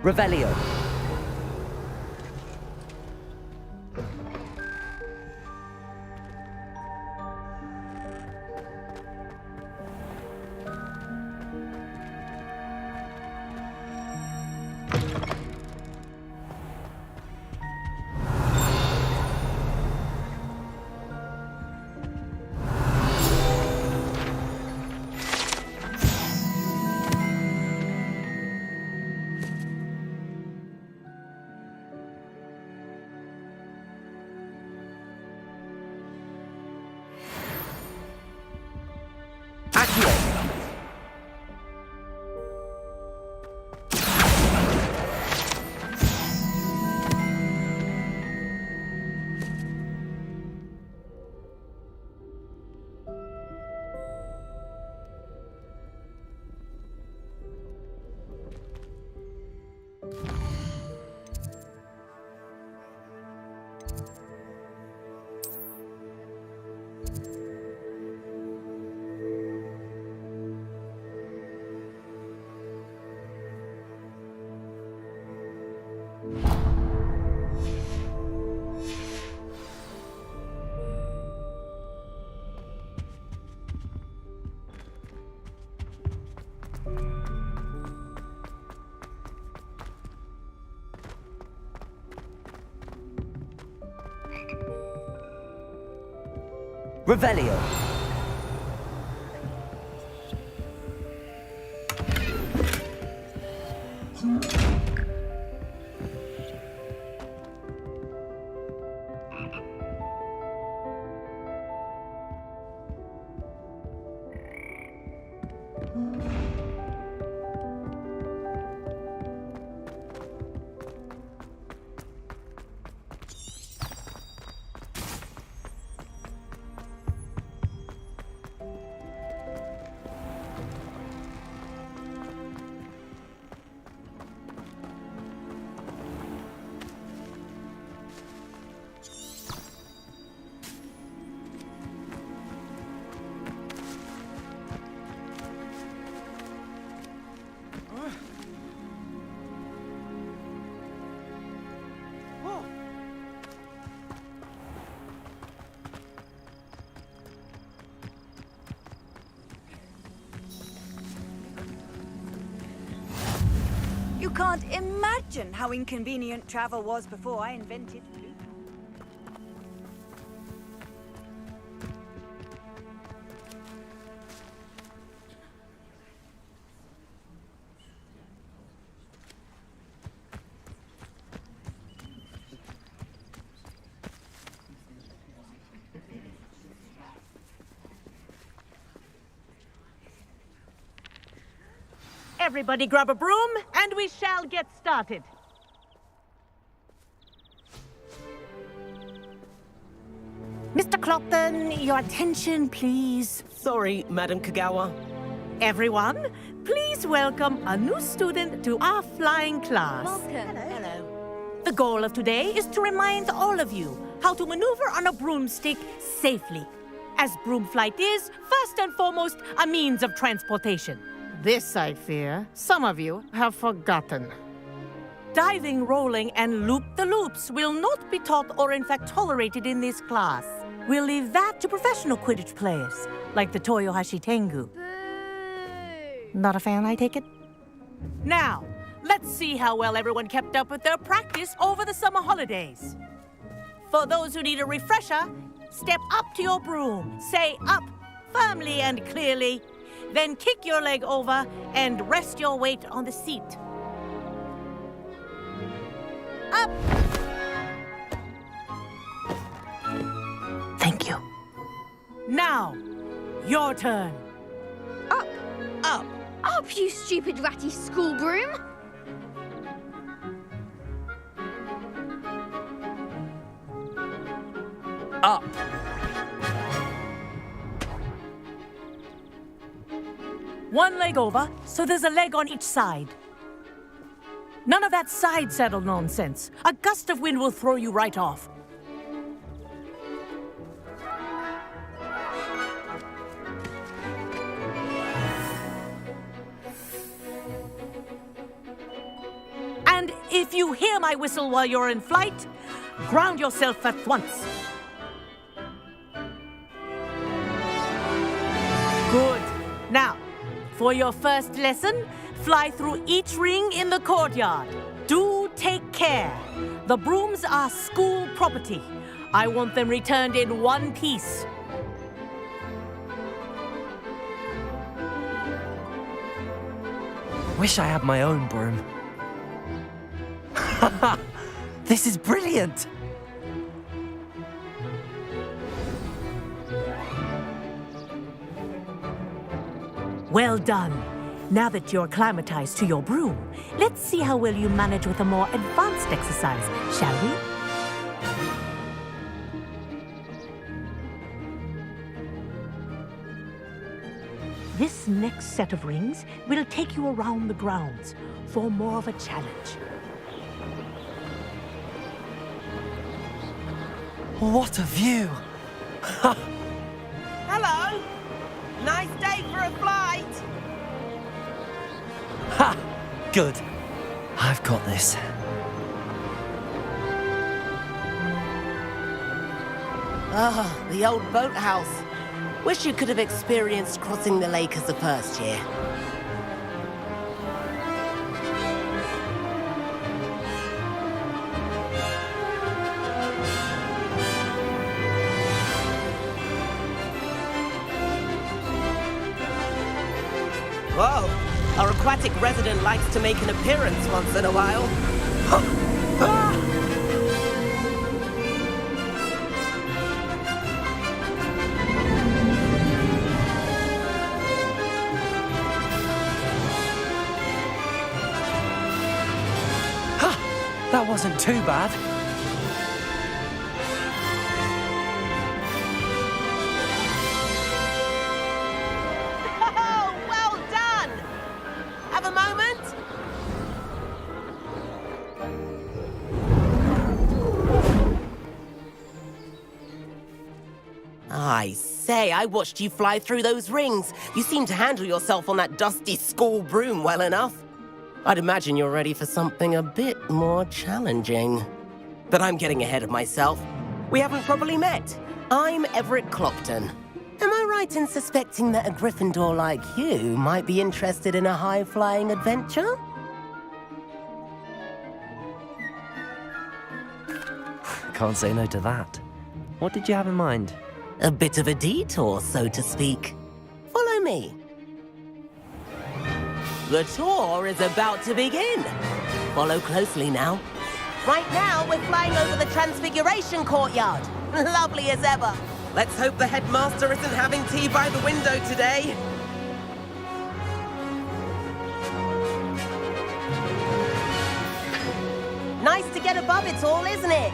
Revelio. Revelio. You can't imagine how inconvenient travel was before I invented Bluetooth. Everybody grab a broom, and we shall get started. Mr. Clopton, your attention, please. Sorry, Madam Kagawa. Everyone, please welcome a new student to our flying class. Welcome. Hello. The goal of today is to remind all of you how to maneuver on a broomstick safely, as broom flight is, first and foremost, a means of transportation. This, I fear, some of you have forgotten. Diving, rolling, and loop-the-loops will not be taught or in fact tolerated in this class. We'll leave that to professional Quidditch players, like the Toyohashi Tengu. Not a fan, I take it? Now, let's see how well everyone kept up with their practice over the summer holidays. For those who need a refresher, step up to your broom, say up firmly and clearly, then kick your leg over and rest your weight on the seat. Up! Thank you. Now, your turn. Up! Up! Up, you stupid ratty school broom! Up! One leg over, so there's a leg on each side. None of that side saddle nonsense. A gust of wind will throw you right off. And if you hear my whistle while you're in flight, ground yourself at once. Good. Now, for your first lesson, fly through each ring in the courtyard. Do take care. The brooms are school property. I want them returned in one piece. Wish I had my own broom. This is brilliant! Well done. Now that you're acclimatized to your broom, let's see how well you manage with a more advanced exercise, shall we? This next set of rings will take you around the grounds for more of a challenge. What a view! Hello! Nice day for a flight! Ha! Good. I've got this. Ah, the old boathouse. Wish you could have experienced crossing the lake as a first year. Whoa! Our aquatic resident likes to make an appearance once in a while. That wasn't too bad. Oh, well done! Have a moment? I say, I watched you fly through those rings. You seem to handle yourself on that dusty school broom well enough. I'd imagine you're ready for something a bit more challenging. But I'm getting ahead of myself. We haven't properly met. I'm Everett Clopton. Am I right in suspecting that a Gryffindor like you might be interested in a high-flying adventure? Can't say no to that. What did you have in mind? A bit of a detour, so to speak. Follow me. The tour is about to begin. Follow closely now. Right now, we're flying over the Transfiguration Courtyard. Lovely as ever. Let's hope the headmaster isn't having tea by the window today. Nice to get above it all, isn't it?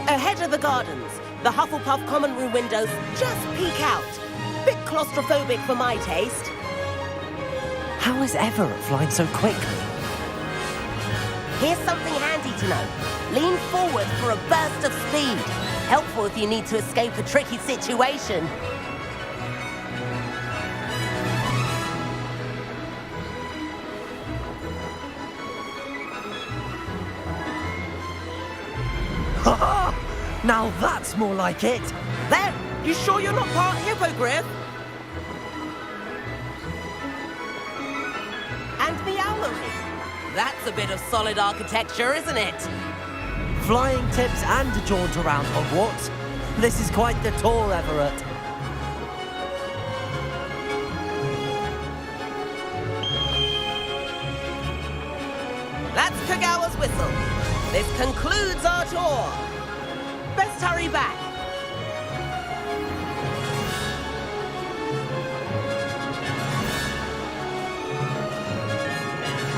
Ahead of the gardens, the Hufflepuff common room windows just peek out. Bit claustrophobic for my taste. How is Everett flying so quickly? Here's something handy to know. Lean forward for a burst of speed. Helpful if you need to escape a tricky situation. Now that's more like it. There! You sure you're not part hippogriff? And the owlery. That's a bit of solid architecture, isn't it? Flying tips and a jaunt around Hogwarts. This is quite the tour, Everett. That's Kagawa's whistle. This concludes our tour. Best hurry back.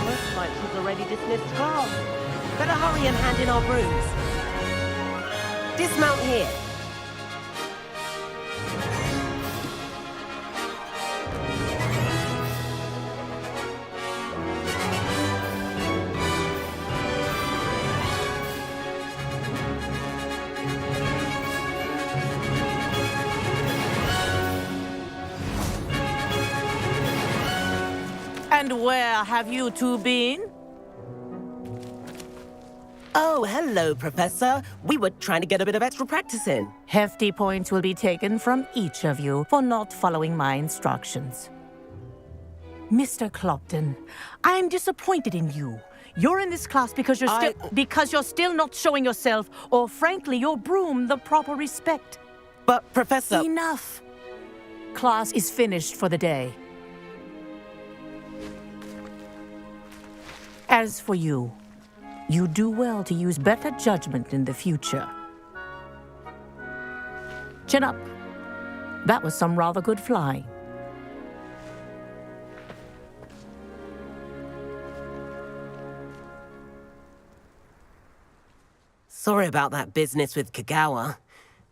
Looks like she's already dismissed class. Better hurry and hand in our brooms. Dismount here. And where have you two been? Oh, hello, Professor. We were trying to get a bit of extra practice in. Hefty points will be taken from each of you for not following my instructions. Mr. Clopton, I'm disappointed in you. You're in this class because you're still not showing yourself, or frankly, your broom, the proper respect. But, Professor... Enough. Class is finished for the day. As for you, you do well to use better judgment in the future. Chin up. That was some rather good flying. Sorry about that business with Kagawa,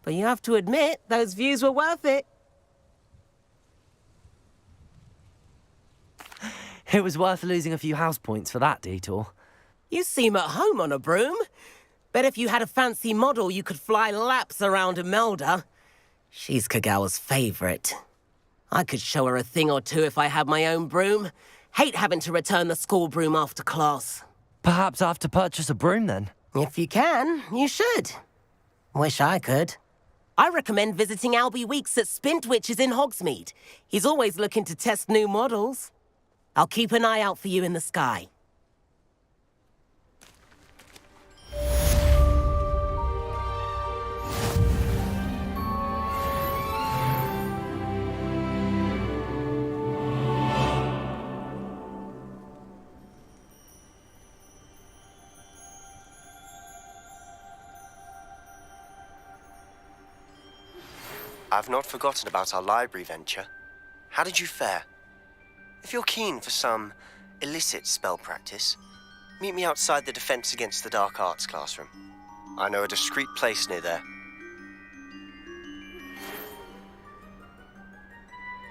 but you have to admit, those views were worth it. It was worth losing a few house points for that detour. You seem at home on a broom. Bet if you had a fancy model, you could fly laps around Imelda. She's Kagawa's favorite. I could show her a thing or two if I had my own broom. Hate having to return the school broom after class. Perhaps I have to purchase a broom then. If you can, you should. Wish I could. I recommend visiting Albie Weeks at Spintwitches in Hogsmeade. He's always looking to test new models. I'll keep an eye out for you in the sky. I've not forgotten about our library venture. How did you fare? If you're keen for some illicit spell practice, meet me outside the Defense Against the Dark Arts classroom. I know a discreet place near there.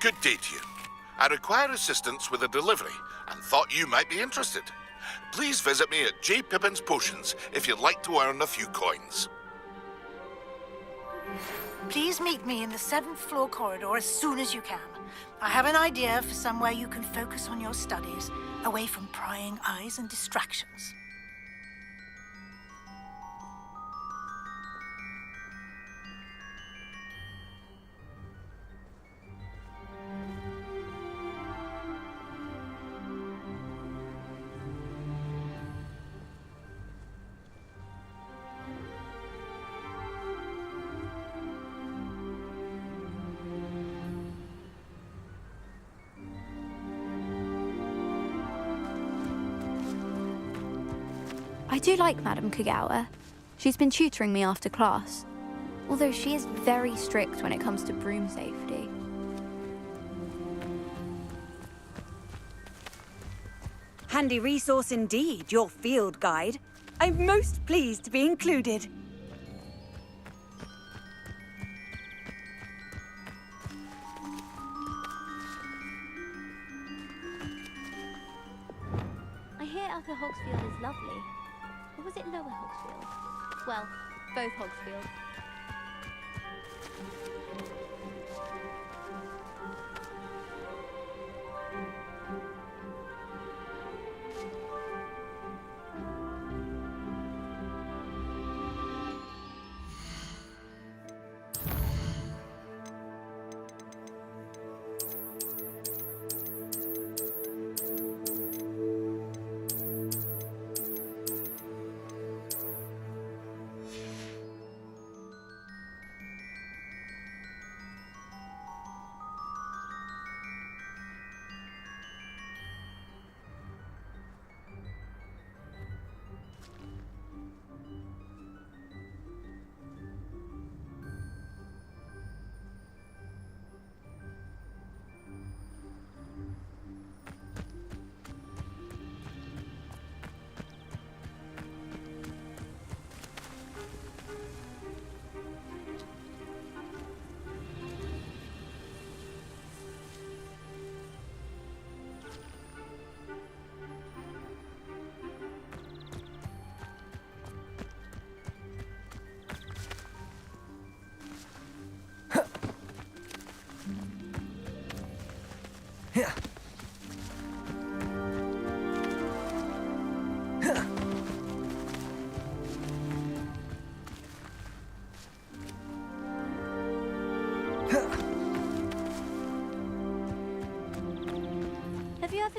Good day to you. I require assistance with a delivery and thought you might be interested. Please visit me at J. Pippin's Potions if you'd like to earn a few coins. Please meet me in the 7th floor corridor as soon as you can. I have an idea for somewhere you can focus on your studies, away from prying eyes and distractions. I do like Madame Kagawa. She's been tutoring me after class, although she is very strict when it comes to broom safety. Handy resource indeed, your field guide. I'm most pleased to be included. I hear Upper Hogsfield is lovely. Or was it Lower Hogsfield? Well, both Hogsfield.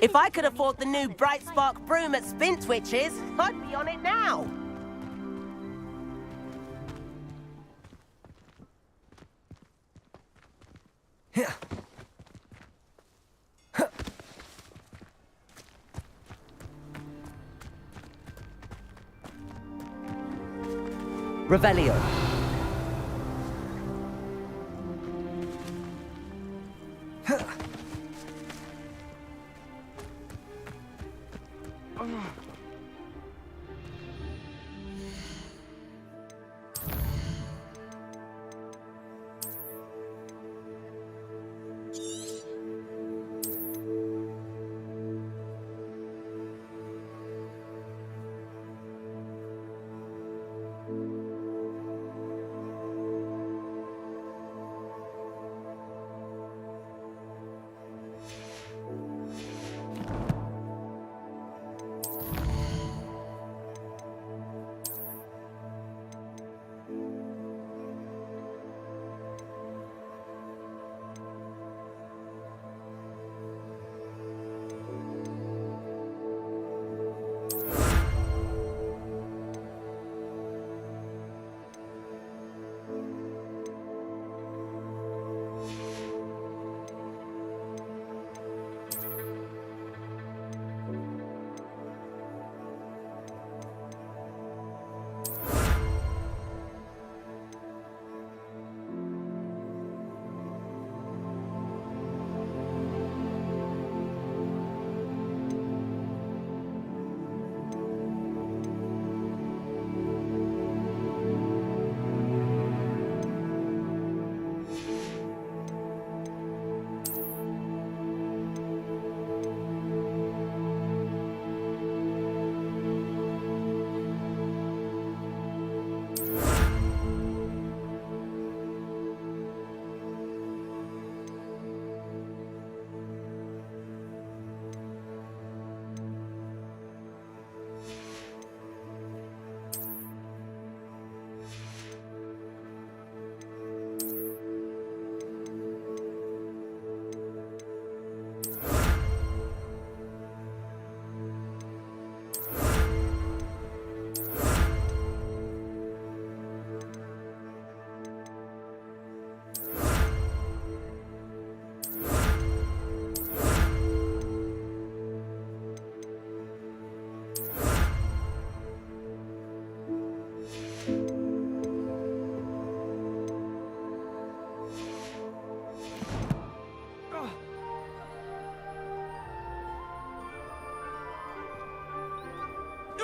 If I could afford the new Bright Spark broom at Spintwitches, I'd be on it now. Revelio.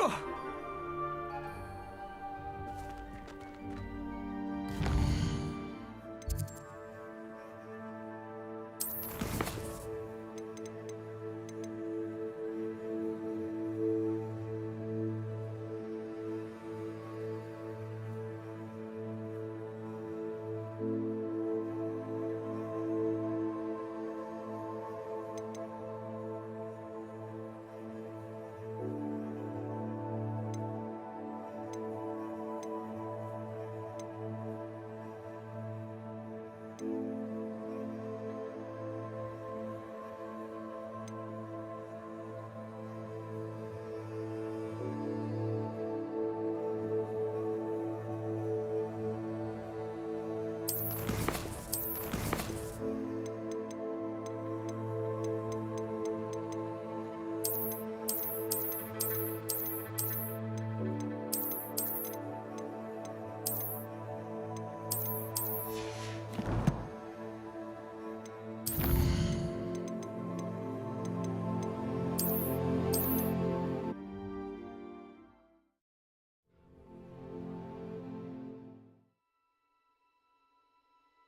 Ugh.